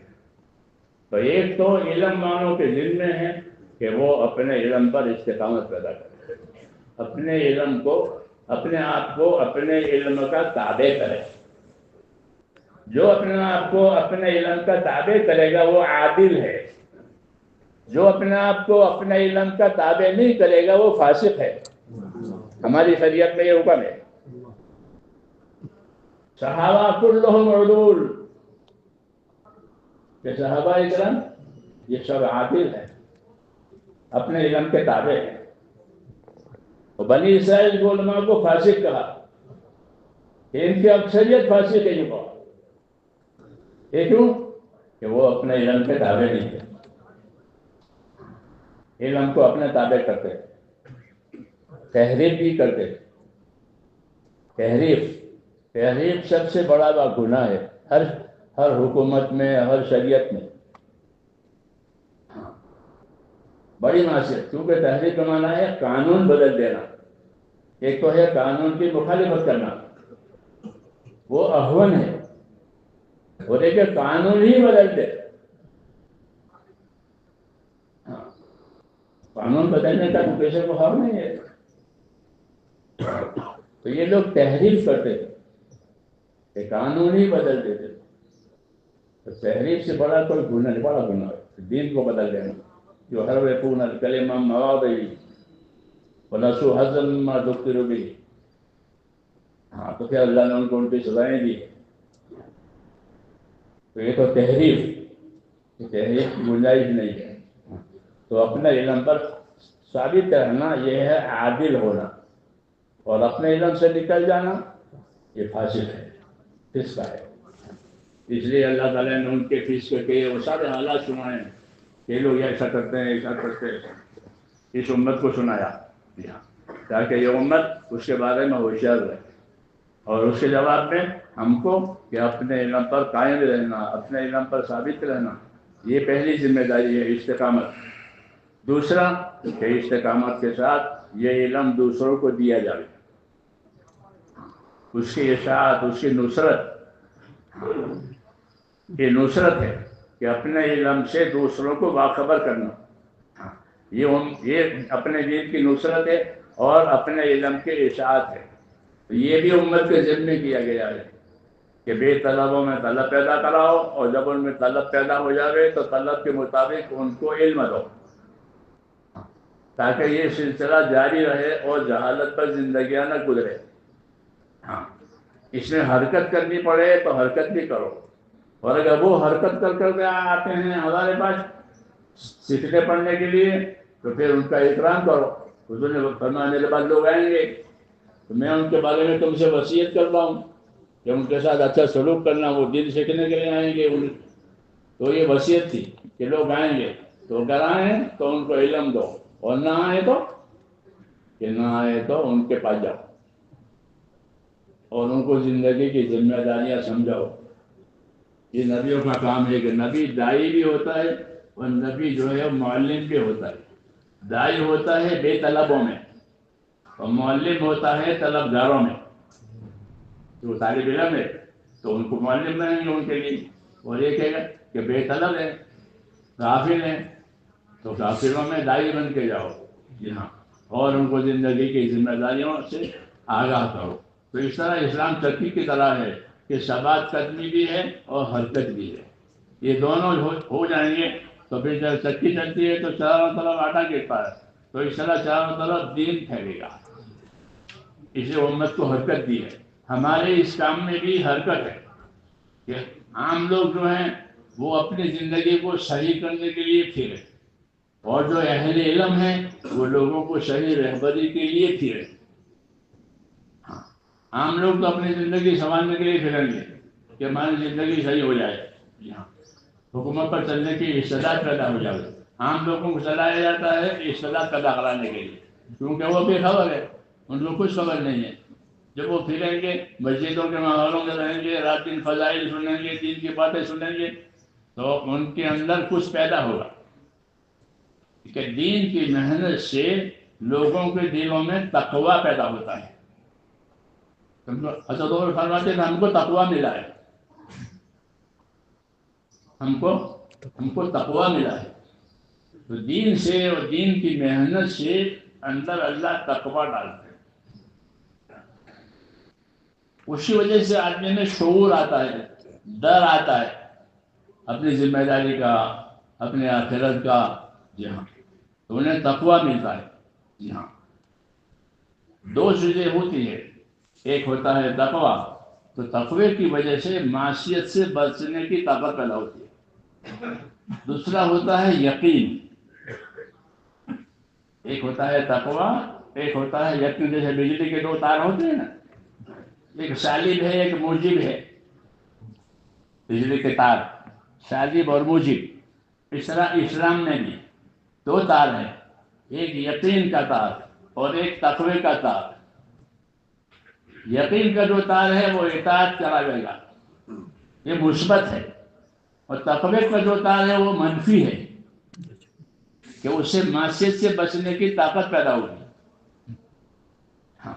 تو ایک تو علم والوں کے ذمہ میں ہے کہ وہ اپنے علم پر استقامت پیدا کرے، اپنے علم کو، اپنے آپ کو اپنے علم کا تابع کرے. جو اپنے آپ کو اپنے علم کا تابع کرے گا وہ عادل ہے. جو اپنے آپ کو اپنے علم کا تابع نہیں کرے گا وہ فاسق ہے. ہماری شریعت میں یہ حکم ہے. صحابہ کلہم عدول، کہ صحابہ کرام یہ سب عادل ہیں، اپنے علم کے تابع ہیں. اور بنی اسرائیل کے علماء کو فاسق کہا، ان کی اکثریت فاسق ہے. یہ کہا یہ کیوں؟ کہ وہ اپنے علم کے تابع نہیں تھے، علم کو اپنے تابع کرتے، تحریف بھی کرتے. تحریف سب سے بڑا گناہ ہے ہر حکومت میں، ہر شریعت میں. بڑی معصیت، کیونکہ تحریف کا معنی ہے قانون بدل دینا. ایک تو ہے قانون کی مخالفت کرنا، وہ اہون ہے، اور ایک قانون ہی بدل دے. قانون بدلنے کا تو کسی کو حق نہیں ہے. تو یہ لوگ تحریف کرتے تھے کہ قانون ہی بدل دیتے. تو تحریف سے بڑا کوئی گناہ نہیں، بڑا گناہ ہے دین کو بدل دینا. جو حرفون الکلمہ مواضعہ ونسوا حظا مما ذکروا بہ. ہاں، تو پھر اللہ نے ان کو ان کی سزائیں دی. تو یہ تو تحریف کی گنجائش نہیں ہے. تو اپنے علم پر ثابت رہنا یہ ہے عادل ہونا، اور اپنے علم سے نکل جانا یہ فاسق ہے، فسق ہے. اس لیے اللہ تعالیٰ نے ان کے فسق کے وہ سارے حالات سنائے ہیں کہ لوگ ایسا کرتے ہیں، ایسا کرتے ہیں. اس امت کو سنایا تاکہ یہ امت اس کے بارے میں ہوشیار رہے. اور اس کے جواب میں ہم کو کہ اپنے علم پر قائم رہنا، اپنے علم پر ثابت رہنا، یہ پہلی ذمہ داری ہے، استقامت. دوسرا کہ استقامت کے ساتھ یہ علم دوسروں کو دیا جائے، اس کی اشاعت، اس کی نصرت. یہ نصرت ہے کہ اپنے علم سے دوسروں کو باخبر کرنا. یہ اپنے دین کی نصرت ہے اور اپنے علم کی اشاعت ہے. یہ بھی امت کے ذمہ کیا گیا ہے کہ بے طلبوں میں طلب پیدا کراؤ، اور جب ان میں طلب پیدا ہو جائے تو طلب کے مطابق ان کو علم دو. تاکہ یہ سلسلہ جاری رہے اور جہالت پر زندگیاں نہ گزرے۔ ہاں، اس میں حرکت کرنی پڑے تو حرکت بھی کرو، اور اگر وہ حرکت کر کے آتے ہیں ہمارے پاس سیکھنے پڑھنے کے لیے تو پھر ان کا احترام کرو۔ حضور نے فرمایا میرے بعد لوگ آئیں گے تو میں ان کے بارے میں تم سے وصیت کرتا ہوں کہ ان کے ساتھ اچھا سلوک کرنا، وہ دین سیکھنے کے لیے آئیں گے۔ تو یہ وصیت تھی کہ لوگ آئیں گے تو اگر آئیں تو ان کو علم دو، اور نہ آئے تو ان کے پاس جاؤ اور ان کو زندگی کی ذمہ داریاں سمجھاؤ۔ یہ نبیوں کا کام ہے کہ نبی داعی بھی ہوتا ہے اور نبی جو ہے معلم بھی ہوتا ہے۔ داعی ہوتا ہے بے طلبوں میں اور معلم ہوتا ہے طلبگاروں میں۔ جو طالب علم ہے تو ان کو معلم بنائیں گے ان کے لیے، اور یہ کہے گا کہ بے طلب ہے، غافل ہے، تو غافلوں میں داعی بن کے جاؤ۔ جی ہاں، اور ان کو زندگی کی ذمہ داریوں سے آگاہ کرو۔ تو اس طرح اسلام چکی کی طرح ہے کہ ثبات قدمی بھی ہے اور حرکت بھی ہے۔ یہ دونوں ہو جائیں گے تو پھر جب چکی چلتی ہے تو چاروں طرف آٹا گرتا ہے، تو اس طرح چاروں طرف دین پھیلے گا۔ اسے امت کو حرکت دی ہے۔ ہمارے اس کام میں بھی حرکت ہے کہ عام لوگ جو ہیں وہ اپنی زندگی کو صحیح کرنے کے لیے پھرے، اور جو اہل علم ہیں وہ لوگوں کو صحیح رہبری کے لیے پھرے۔ ہاں، عام لوگ تو اپنی زندگی سنبھالنے کے لیے پھریں گے کہ ہماری زندگی صحیح ہو جائے، جی ہاں، حکومت پر چلنے کی استعداد پیدا ہو جائے۔ عام لوگوں کو چلایا جاتا ہے استعداد پیدا کرانے کے لیے، کیونکہ وہ بے خبر ہے، ان کو کچھ خبر نہیں ہے۔ جب وہ پھریں گے، مسجدوں کے ماحولوں میں رہیں گے، رات دن فضائل سنیں گے، دین کی باتیں سنیں گے، تو ان کے اندر کچھ پیدا ہوگا کہ دین کی محنت سے لوگوں کے دلوں میں تقویٰ پیدا ہوتا ہے۔ حضرت عمر فرماتے ہیں ہم کو تقویٰ ملا ہے، ہم کو تقویٰ ملا ہے۔ تو دین سے اور دین کی محنت سے اندر اللہ تقویٰ ڈالتے ہیں۔ اسی وجہ سے آدمی میں شعور آتا ہے، ڈر آتا ہے اپنی ذمہ داری کا، اپنے آخرت کا۔ جی ہاں، تو انہیں تقویٰ ملتا ہے۔ جی ہاں، دو چیزیں ہوتی ہیں، ایک ہوتا ہے تقویٰ، تو تقوی کی وجہ سے معصیت سے بچنے کی طاقت پیدا ہوتی ہے۔ دوسرا ہوتا ہے یقین۔ ایک ہوتا ہے تقویٰ، ایک ہوتا ہے یقین۔ جیسے بجلی کے دو تار ہوتے ہیں نا، ایک سالب ہے ایک موجب ہے، بجلی کے تار سالب اور موجب۔ اس طرح اسلام میں بھی دو تار ہیں، ایک یقین کا تار اور ایک تقوی کا تار۔ یقین کا جو تار ہے وہ اطاعت کرائے گا، یہ مثبت ہے، اور تقوی کا جو تار ہے وہ منفی ہے کہ اس سے معصیت سے بچنے کی طاقت پیدا ہوگی۔ ہاں،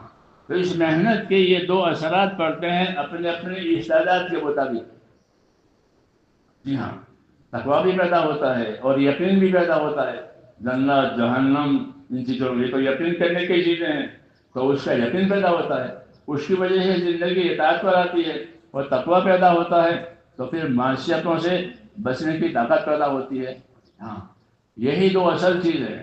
تو اس محنت کے یہ دو اثرات پڑتے ہیں اپنے اپنے استعداد کے مطابق۔ جی ہاں، تقویٰ بھی پیدا ہوتا ہے اور یقین بھی پیدا ہوتا ہے۔ جنت جہنم ان چیزوں یہ تو یقین کرنے کی چیزیں ہیں، تو اس کا یقین پیدا ہوتا ہے، اس کی وجہ سے زندگی اطاعت پر آتی ہے، اور تقویٰ پیدا ہوتا ہے تو پھر معصیتوں سے بچنے کی طاقت پیدا ہوتی ہے۔ ہاں، یہی دو اصل چیز ہیں۔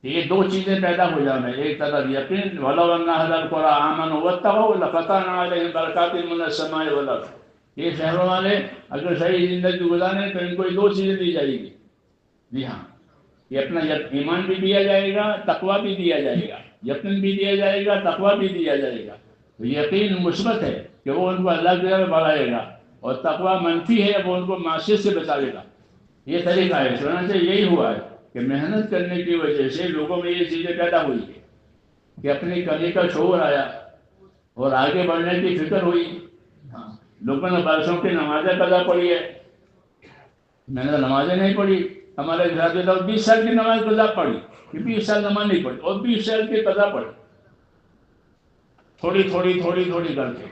یہ دو چیزیں پیدا ہو جانا ہے، ایک طرف یقین، وَلَوْ أَنَّ أَهْلَ الْقُرَىٰ آمَنُوا وَاتَّقَوْا لَفَتَحْنَا عَلَيْهِمْ بَرَكَاتٍ مِّنَ السَّمَاءِ وَالْأَرْضِ۔ یہ شہروں والے اگر صحیح زندگی گزاریں تو ان کو یہ دو چیزیں دی جائے گی۔ جی ہاں، یہ اپنا ایمان بھی دیا جائے گا، تقویٰ بھی دیا جائے گا، یقین بھی دیا جائے گا، تقویٰ بھی دیا جائے گا۔ تو یقین مثبت ہے کہ وہ ان کو اللہ کی طرف بڑھائے گا، اور تقویٰ منفی ہے، وہ ان کو معصیت سے بچائے گا۔ یہ طریقہ ہے، چنانچہ یہی ہوا ہے کہ محنت کرنے کی وجہ سے لوگوں میں یہ چیزیں پیدا ہوئی ہے کہ اپنی کمی کا شعور آیا اور آگے بڑھنے کی فکر ہوئی۔ ہاں، لوگوں نے برسوں کی نمازیں قضا پڑھی ہے، میں نے نمازیں نہیں پڑھی۔ ہمارے گھر لوگ 20 سال کی نماز قضا پڑھی، کہ 20 سال نماز نہیں پڑھی، اور 20 سال کی قضا پڑھی، تھوڑی تھوڑی تھوڑی تھوڑی کر کے۔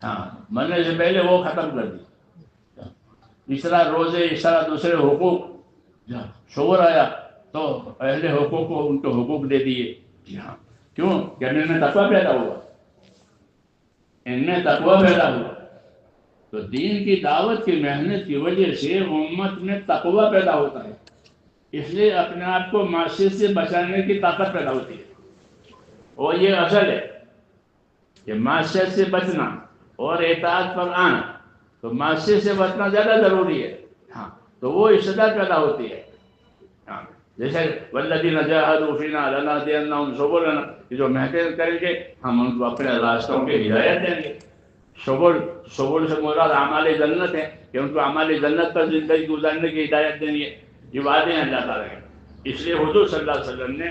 ہاں، مرنے سے پہلے وہ ختم کر دی۔ اس طرح روزے، اس طرح دوسرے حقوق، شعور آیا تو اہل حقوق کو ان کو حقوق دے دیے۔ جی ہاں، کیوں کہ ان میں تقویٰ پیدا ہوا، ان میں تقویٰ پیدا ہوا۔ تو دین کی دعوت کی محنت کی وجہ سے امت میں تقویٰ پیدا ہوتا ہے، اس لیے اپنے آپ کو معصیت سے بچانے کی طاقت پیدا ہوتی ہے، اور یہ اصل ہے کہ معصیت سے بچنا اور اطاعت پر آنا، تو معصیت سے بچنا زیادہ ضروری ہے، ہاں تو وہ استعداد پیدا ہوتی ہے، ہاں جیسے والذین جاہدوا فینا لنہدینہم سبلنا، کہ جو محنت کریں گے ہم ان کو اپنے راستوں کی ہدایت دیں گے۔ سبل سے مراد اعمال جنت ہے، کہ ان کو اعمال جنت پر زندگی گزارنے کی ہدایت دیں گے، یہ وعدے ہیں اللہ تعالیٰ کے۔ اس لیے حضور صلی اللہ علیہ وسلم نے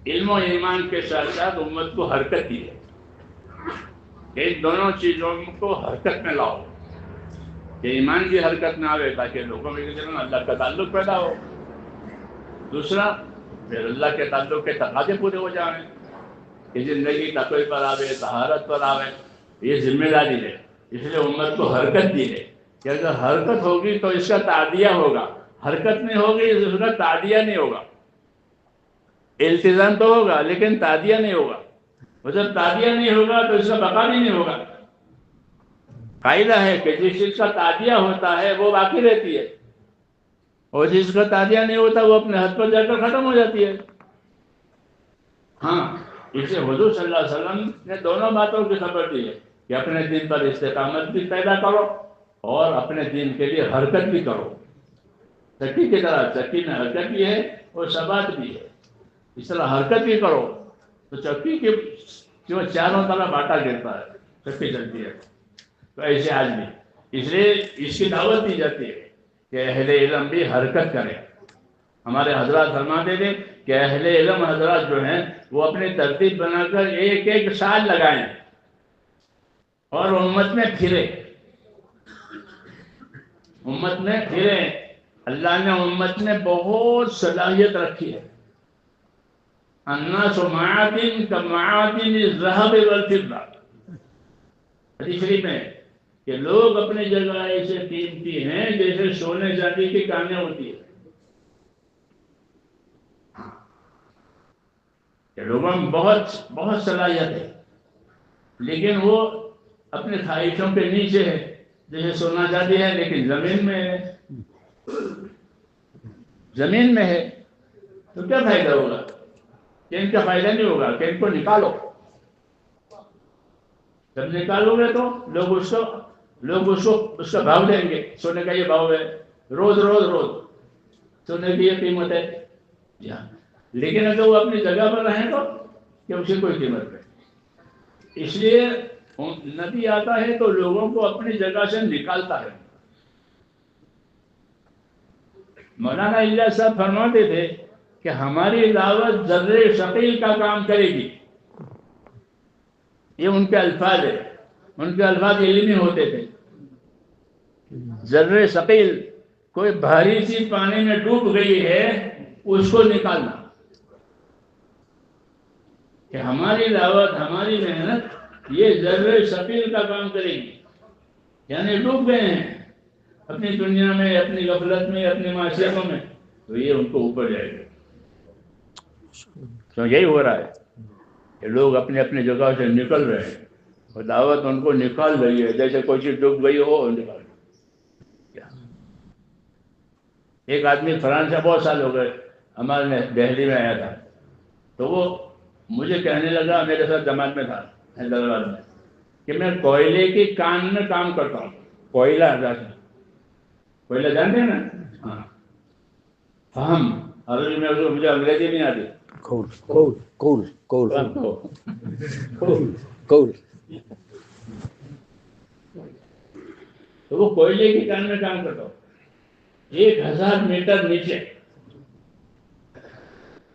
علم و ایمان کے ساتھ ساتھ امت کو حرکت دی ہے کہ ان دونوں چیزوں کو حرکت میں لاؤ، کہ ایمان کی حرکت میں آوے تاکہ لوگوں میں اللہ کا تعلق پیدا ہو، دوسرا پھر اللہ کے تعلق کے تقاضے پورے ہو جائیں کہ زندگی تقوی پر آوے، طہارت پر آوے، یہ ذمہ داری ہے۔ اس لیے امت کو حرکت دی ہے کہ اگر حرکت ہوگی تو اس کا تعدیہ ہوگا، حرکت نہیں ہوگی اس کا تعدیہ نہیں ہوگا۔ التزام تو ہوگا لیکن تعدیہ نہیں ہوگا، اور جب تعدیہ نہیں ہوگا تو اس کا بقا بھی نہیں ہوگا۔ قاعدہ ہے کہ جس چیز کا تعدیہ ہوتا ہے وہ باقی رہتی ہے، اور جس کا تعدیہ نہیں ہوتا وہ اپنے حد پر جا کر ختم ہو جاتی ہے۔ ہاں اسے حضور صلی اللہ علیہ وسلم نے دونوں باتوں کی خبر دی ہے کہ اپنے دین پر استقامت بھی پیدا کرو اور اپنے دین کے لیے حرکت بھی کرو۔ چکی کی طرح چکی میں حرکت بھی ہے اور ثبات بھی ہے، اس طرح حرکت بھی کرو تو چکی کے جو چاروں طرف آٹا گرتا ہے، چکی چلتی ہے، تو ایسے آج بھی اس لیے اس کی دعوت دی جاتی ہے کہ اہل علم بھی حرکت کریں۔ ہمارے حضرات فرماتے تھے کہ اہل علم حضرات جو ہیں وہ اپنی ترتیب بنا کر ایک ایک سال لگائیں اور امت میں پھرے، امت میں پھرے۔ اللہ نے امت میں بہت صلاحیت رکھی ہے۔ الناس معادن کمعادن الذهب والفضة، حدیث شریف میں کہ لوگ اپنی جگہ ایسے قیمتی ہیں جیسے سونے چاندی کی کانیں ہوتی ہے، کہ لوگوں میں بہت صلاحیت ہے، لیکن وہ اپنے خواہشوں کے نیچے ہے، جیسے سونا چاندی ہے لیکن زمین میں ہے، زمین میں ہے، تو کیا فائدہ ہوگا؟ کہ ان کا فائدہ نہیں ہوگا کہ ان کو نکالو۔ جب نکالو گے تو لوگ اس کا بھاؤ دیں گے، سونے کا یہ بھاؤ ہے، روز سونے کی یہ قیمت ہے، لیکن اگر وہ اپنی جگہ پر رہیں تو کہ اسے کوئی قیمت نہیں۔ اس لیے نبی آتا ہے تو لوگوں کو اپنی جگہ سے نکالتا ہے۔ مولانا الیاس صاحب فرماتے تھے کہ ہماری دعوت ذرے ثقیل کا کام کرے گی، یہ ان کے الفاظ ہے، ان کے الفاظ علمی ہوتے تھے۔ ذرے ثقیل، کوئی بھاری سی پانی میں ڈوب گئی ہے اس کو نکالنا، کہ ہماری دعوت، ہماری محنت یہ ذرے ثقیل کا کام کرے گی، یعنی ڈوب گئے ہیں اپنی دنیا میں، اپنی غفلت میں، اپنی معصیتوں میں، تو یہ ان کو اوپر جائے گا۔ تو یہی ہو رہا ہے کہ لوگ اپنے اپنی جگہ سے نکل رہے ہیں اور دعوت ان کو نکال رہی ہے، جیسے کوئی چیز ڈوب گئی ہو اور نکال رہی ہے۔ ایک آدمی فرانس سے بہت سال ہو گئے ہمارے دہلی میں آیا تھا، تو وہ مجھے کہنے لگا، میرے ساتھ جماعت میں تھا حیدرآباد میں، کہ میں کوئلے کی کان میں کام کرتا ہوں۔ کوئلہ جانتے ہیں نا؟ ہاں، فہم عربی میں، مجھے انگریزی نہیں آتی۔ تو وہ کوئلے کی کان میں کام کرتا ہوں 1000 میٹر نیچے،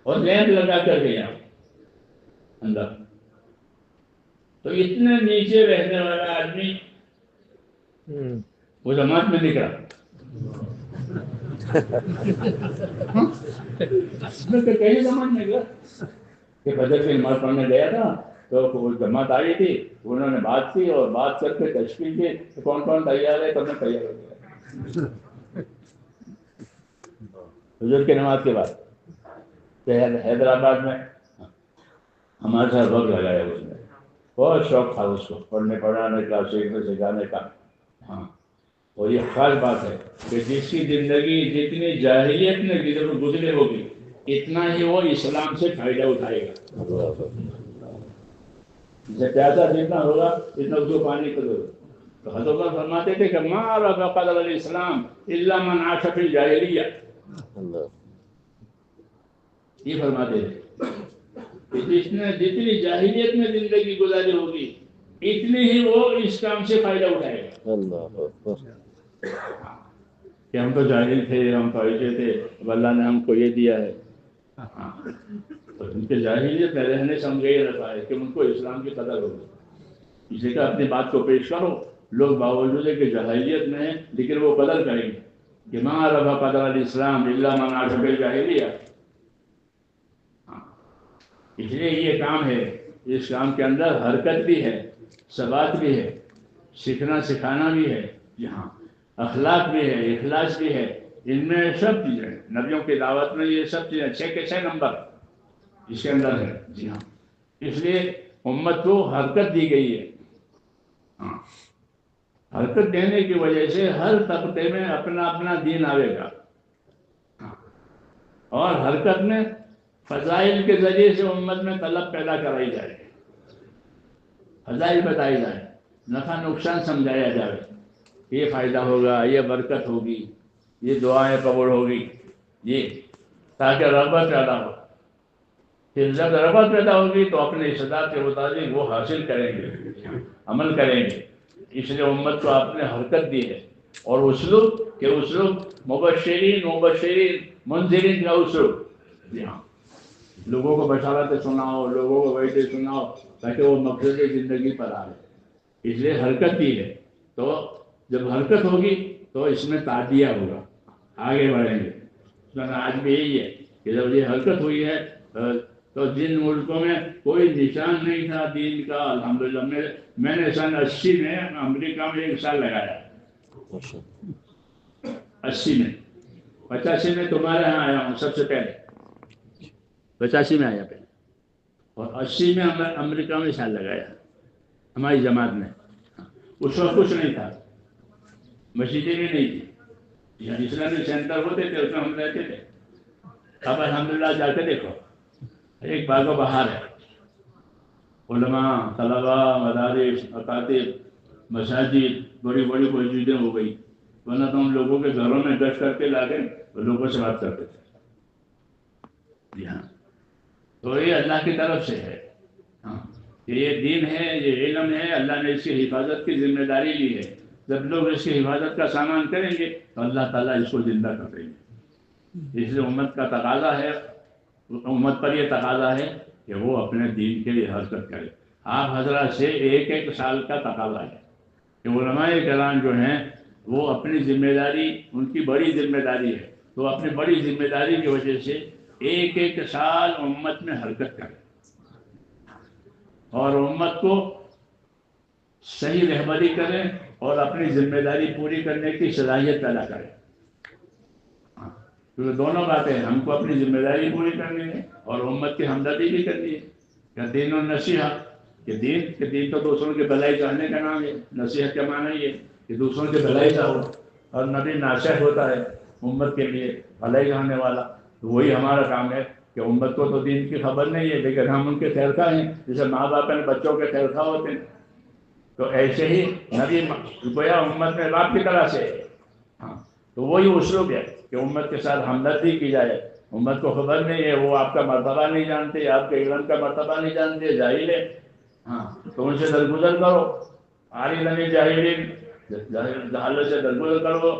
اور لیمپ لگا کر گیا اندر، تو اتنے نیچے رہنے والا آدمی وہ جماعت میں نکلا۔ کئی جماعت میں گیا کہ فجر کی نماز پڑھنے گیا تھا تو وہ جماعت آئی تھی، انہوں نے بات کی اور بات کر کے تشکیل کی، کون کون تیار ہے، تو میں تیار ہو گیا فجر کی نماز کے بعد۔ حیدرآباد میں ہمارے ساتھ وقت لگایا اس نے، بہت شوق تھا اس کو پڑھنے پڑھانے کا، سیکھنے سکھانے کا۔ ہاں اور یہ خاص بات ہے کہ جس کی زندگی جتنی جاہلیت میں گزرے ہوگی اتنا ہی وہ اسلام سے فائدہ اٹھائے گا. جسے پیاسا جتنا ہوگا اتنا اس کو پانی کرو. تو حضرت عمر فرماتے تھے کہ ما عرف قدر الاسلام الا من عاش فی الجاہلیہ. یہ فرماتے تھے کہ جس نے جتنی جاہلیت میں زندگی گزاری ہوگی اتنی ہی وہ اس کام سے فائدہ اٹھائے گا. کہ ہم تو جاہل تھے، ہم تو ایسے تھے، اب اللہ نے ہم کو یہ دیا ہے. تو ان کے جاہلیت میں رہنے سے ہم یہ رہتا ہے کہ ان کو اسلام کی قدر ہوگی. اسی کا اپنی بات کو پیش کرو. لوگ باوجود ہے کہ جاہلیت میں ہیں لیکن وہ قدر کریں گے کہ ما عرف قدر الاسلام الا من عاش فی الجاہلیہ. اس لیے یہ کام ہے، اس کام کے اندر حرکت بھی ہے، ثبات بھی ہے، سیکھنا سکھانا بھی ہے، یہاں اخلاق بھی ہے، اخلاص بھی ہے. ان میں سب چیزیں نبیوں کی دعوت میں یہ سب چیزیں 6 کے 6 نمبر اس کے اندر ہے. جی ہاں، اس لیے امت کو حرکت دی گئی ہے. ہاں، حرکت دینے کی وجہ سے ہر طبقے میں اپنا اپنا دین آئے گا. اور حرکت میں فضائل کے ذریعے سے امت میں طلب پیدا کرائی جائے، فضائل بتائی جائے، نفع نقصان سمجھایا جائے. یہ فائدہ ہوگا، یہ برکت ہوگی، یہ دعائیں قبول ہوگی، یہ تاکہ رغبت پیدا ہو. پھر جب رغبت پیدا ہوگی تو اپنے استطاعت کے مطابق وہ حاصل کریں گے، عمل کریں گے. اس لیے امت کو آپ نے حرکت دی ہے. اور اسلوب مبشرین منذرین کا اسلوب. جی ہاں، لوگوں کو بشارتیں سناؤ، لوگوں کو وعدے سناؤ تاکہ وہ مقصد زندگی پر آئے. اس لیے حرکت دی ہے. تو جب حرکت ہوگی تو اس میں تعدیہ ہوگا، آگے بڑھیں گے. آج بھی یہی ہے کہ جب یہ حرکت ہوئی ہے تو جن ملکوں میں کوئی نشان نہیں تھا دین کا، الحمدللہ میں نے سن 80 میں امریکہ میں 1 سال لگایا. 80 میں، 85 میں تمہارے یہاں آیا ہوں سب سے پہلے، 85 میں آیا پہلے، اور 80 میں امریکہ میں سال لگایا ہماری جماعت میں. اس وقت کچھ نہیں تھا، مسجدیں بھی نہیں تھی، یہاں اسلامی سینٹر ہوتے تھے، اس میں ہم رہتے تھے. اب الحمدللہ جا کے دیکھو ایک باغ و بہار ہے. علماء، طلباء، مدارس، اکاتب، مساجد، بڑی بڑی مسجدیں ہو گئی. ورنہ تو ہم لوگوں کے گھروں میں گشت کر کے لا کے لوگوں سے بات کرتے تھے. جی ہاں، تو یہ اللہ کی طرف سے ہے. ہاں، یہ دین ہے، یہ علم ہے، اللہ نے اس کی حفاظت کی ذمہ داری لی ہے. جب لوگ اس کی حفاظت کا سامان کریں گے تو اللہ تعالیٰ اس کو زندہ کر دیں گے. اس لیے امت کا تقاضا ہے، امت پر یہ تقاضا ہے کہ وہ اپنے دین کے لیے حرکت کرے. آپ حضرات سے 1 سال کا تقاضا ہے کہ علماء کرام جو ہیں وہ اپنی ذمہ داری، ان کی بڑی ذمہ داری ہے، تو اپنی بڑی ذمہ داری کی وجہ سے 1 سال امت میں حرکت کرے اور امت کو صحیح رہبری کریں اور اپنی ذمہ داری پوری کرنے کی صلاحیت پیدا کریں. کیونکہ دونوں باتیں ہیں، ہم کو اپنی ذمہ داری پوری کرنی ہے اور امت کی ہمدردی بھی کرنی ہے. کہ دین و نصیحت، کہ دین تو دوسروں کی بھلائی چاہنے کا نام ہے. نصیحت کا معنی یہ کہ دوسروں کی بھلائی چاہو، اور نبی ناصح ہوتا ہے امت کے لیے بھلائی چاہنے والا. تو وہی ہمارا کام ہے کہ امت کو تو دین کی خبر نہیں ہے لیکن ہم ان کے خیرخواہ ہیں، جیسے ماں باپ اپنے بچوں کے خیرخواہ ہوتے ہیں. تو ایسے ہی نبی گویا امت میں باپ کی طرح سے. ہاں، تو وہی اسلوب ہے کہ امت کے ساتھ ہمدردی کی جائے. امت کو خبر نہیں ہے، وہ آپ کا مرتبہ نہیں جانتے، آپ کے علم کا مرتبہ نہیں جانتے، جاہل ہے. ہاں، تو ان سے درگزر کرو، عالم جاہلین، جہالت سے درگزر کرو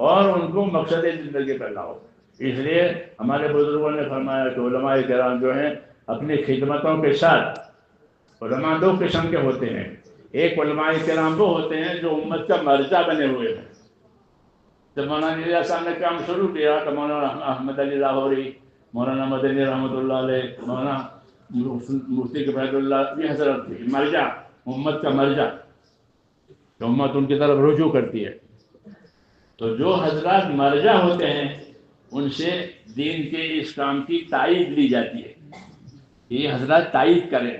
اور ان کو مقصد زندگی پر لاؤ. اس لیے ہمارے بزرگوں نے فرمایا کہ علماء کرام جو ہیں اپنی خدمتوں کے ساتھ، علماء 2 قسم کے ہوتے ہیں. ایک علماء کرام وہ ہوتے ہیں جو امت کا مرجع بنے ہوئے ہیں. جب مولانا نیلوی صاحب نے کام شروع کیا تو مولانا احمد علی لاہوری، مولانا مدنی رحمۃ اللہ علیہ، مولانا مفتی کفایت اللہ، یہ حضرت تھی مرجع، امت کا مرجع، تو امت ان کی طرف رجوع کرتی ہے. تو جو حضرات مرجع ہوتے ہیں ان سے دین کے اس کام کی تائید لی جاتی ہے. یہ حضرات تائید کریں،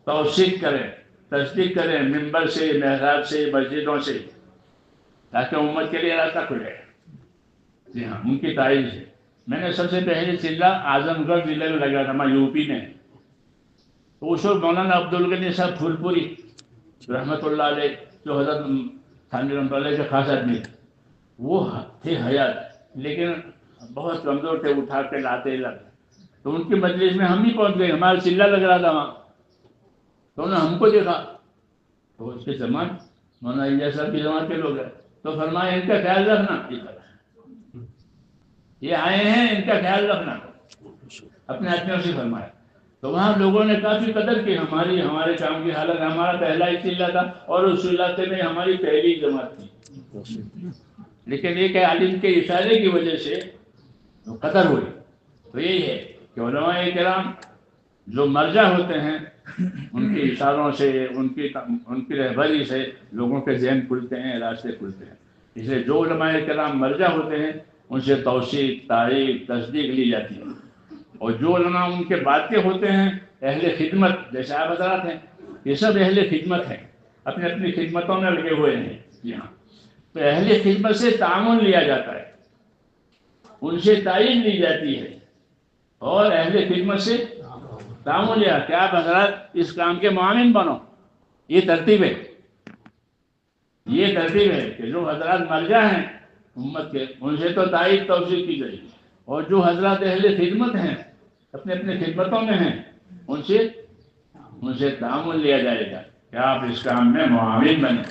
توثیق کریں، تصدیق کریں، منبر سے، محراب سے، مسجدوں سے. تاکہ امت کے لیے راستہ کھلے. جی ہاں، ان کی تائید سے میں نے سب سے پہلے چلہ اعظم گڑھ ضلع میں لگا تھا، میں یوپی میں. تو اس وقت مولانا عبدالغنی صاحب پھول پوری رحمۃ اللہ علیہ، جو حضرت تھانوی رحمۃ اللہ کے خاص آدمی تھے، وہ تھے حیات لیکن بہت کمزور تھے، اٹھا کے لاتے. تو ان کی مجلس میں ہم ہی پہنچ گئے، ہمارا چلہ لگ رہا تھا وہاں. تو انہوں نے ہم کو دیکھا، تو اس کے زمان مولانا الیاس صاحب کی جماعت کے لوگ ہیں، تو فرمایا ان کا خیال رکھنا، یہ آئے ہیں ان کا خیال رکھنا، اپنے آدمیوں سے فرمایا. تو وہاں لوگوں نے کافی قدر کی ہمارے کام کی. حالت ہمارا پہلا ہی چلہ تھا اور اس علاقے میں ہماری پہلی جماعت تھی، لیکن ایک عالم کے اشارے کی وجہ سے قدر ہوئی. تو یہی ہے کہ علماء کرام جو مرجع ہوتے ہیں، ان کے اشاروں سے، ان کی رہبری سے لوگوں کے ذہن کھلتے ہیں، راستے کھلتے ہیں. اس لیے جو علماء کرام مرجع ہوتے ہیں ان سے توثیق، تائید، تصدیق لی جاتی ہے. اور جو علماء ان کے بعد کے ہوتے ہیں، اہل خدمت، جیسے آپ حضرات ہیں، یہ سب اہل خدمت ہیں، اپنی اپنی خدمتوں میں لگے ہوئے ہیں. جی ہاں، تو اہل خدمت سے تعاون لیا جاتا ہے، ان سے تائید لی جاتی ہے، اور اہل خدمت سے تعاون لیا کہ آپ حضرات اس کام کے معاون بنو. یہ ترتیب ہے، یہ ترتیب ہے کہ جو حضرات مرجع ہیں امت کے، ان سے تو تائید توثیق کی گئی، اور جو حضرات اہل خدمت ہیں، اپنے اپنے خدمتوں میں ہیں، ان سے تعاون لیا جائے گا کہ آپ اس کام میں معاون بنیں،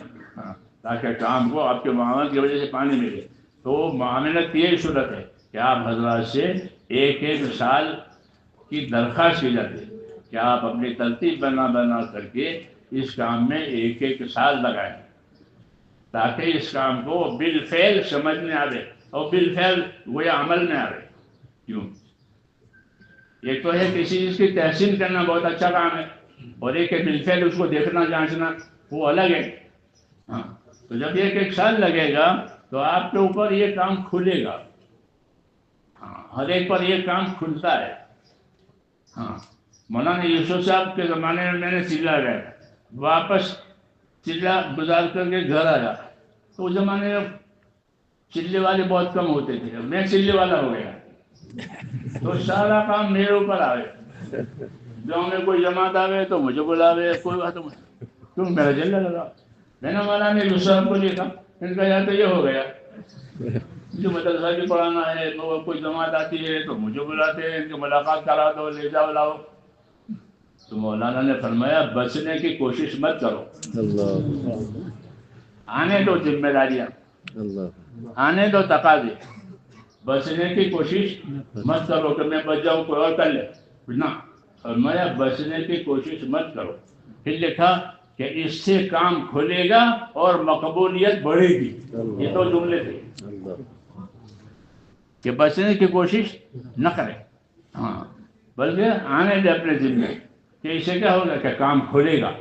تاکہ کام کو آپ کے معاون کی وجہ سے پانی ملے. تو معاونت کی یہ صورت ہے کہ آپ حضرات سے ایک ایک سال کی درخواست کی جاتی ہے کہ آپ اپنی ترتیب بنا کر کے اس کام میں ایک ایک سال لگائیں، تاکہ اس کام کو بالفعل سمجھ میں آئے اور بالفعل وہ عمل میں آئے. کیوں؟ ایک تو ہے کسی چیز کی تحسین کرنا بہت اچھا کام ہے، اور ایک ہے بالفعل اس کو دیکھنا جانچنا، وہ الگ ہے. ہاں، تو جب ایک سال لگے گا تو آپ کے اوپر یہ کام کھلے گا. ہاں، ہر ایک پر یہ کام کھلتا ہے. ہاں، مولانا یوسف صاحب کے زمانے میں میں نے چلہ گیا، واپس چلہ گزار کر کے گھر آیا. تو اس زمانے میں چلے والے بہت کم ہوتے تھے، میں چلے والا ہو گیا. تو سارا کام میرے اوپر آئے. گاؤں میں کوئی جماعت آوے تو مجھے بلاوے، کوئی بات کیوں میرا چلہ لگا. میں نے مولانا یوسف صاحب کو لکھا، ان کا یا تو یہ ہو گیا، جو مدرسہ بھی پڑھانا ہے، کوئی جماعت آتی ہے تو مجھے بلاتے ہیں، ان کی ملاقات کرا دو، لے جاؤ لاؤ. تو مولانا نے فرمایا بچنے کی کوشش مت کرو، آنے دو ذمہ داریاں، آنے دو تقاضے، بچنے کی کوشش مت کرو کہ میں بچ جاؤں کوئی اور کر لے نہ. فرمایا بچنے کی کوشش مت کرو. پھر لکھا کہ اس سے کام کھلے گا اور مقبولیت بڑھے گی. یہ تو جملے تھے کہ بچنے کی کوشش نہ کرے، ہاں، بلکہ آنے دے اپنے ذمہ، کہ اسے کیا ہوگا کہ کام کھلے گا،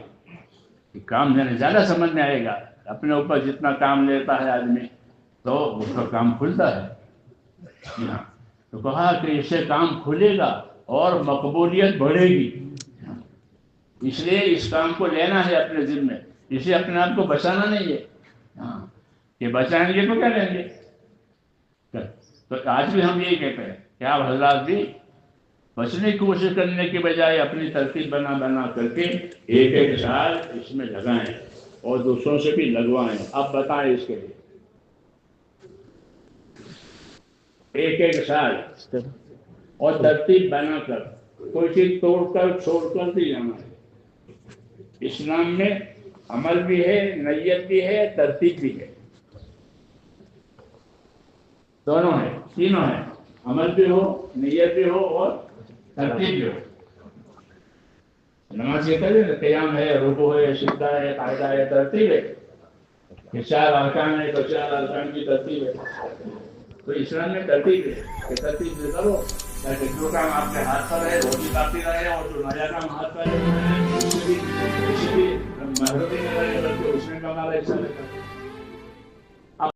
کام یعنی زیادہ سمجھ میں آئے گا. اپنے اوپر جتنا کام لیتا ہے آدمی تو اس کا کام کھلتا ہے. تو کہا کہ اس سے کام کھلے گا اور مقبولیت بڑھے گی. اس لیے اس کام کو لینا ہے اپنے ذمہ، اسے اپنے آپ کو بچانا نہیں ہے. ہاں، کہ بچائیں گے تو کیا لیں گے. تو آج بھی ہم یہی کہتے ہیں کہ آپ حضرات بھی بچنے کی کوشش کرنے کے بجائے اپنی ترتیب بنا کر کے ایک ایک سال اس میں لگائیں اور دوسروں سے بھی لگوائیں. اب بتائیں اس کے لیے ایک ایک سال اور ترتیب بنا کر، کوئی چیز توڑ کر چھوڑ کر بھی جانا ہے. اسلام میں عمل بھی ہے، نیت بھی ہے، ترتیب بھی ہے، دونوں ہیں، تینوں ہیں. عمل بھی ہو، نیت بھی ہو اور ترتیب بھی ہو. نماز یہ کہتے ہیں قیام ہے، رکوع ہے، سجدہ ہے، قاعدہ ہے، ترتیب ہے. کہ 4 ارکان ہے تو 4 ارکان کی ترتیب ہے. تو اسلام میں ترتیب ہے کہ ترتیب سے کرو تاکہ جو کام آپ کے ہاتھ پر ہے وہ بھی باقی رہے، اور جو نیا کام ہاتھ پر ہے اس سے بھی محرومی نہ رہے، بلکہ اس میں کمال ایسا رہتا ہے.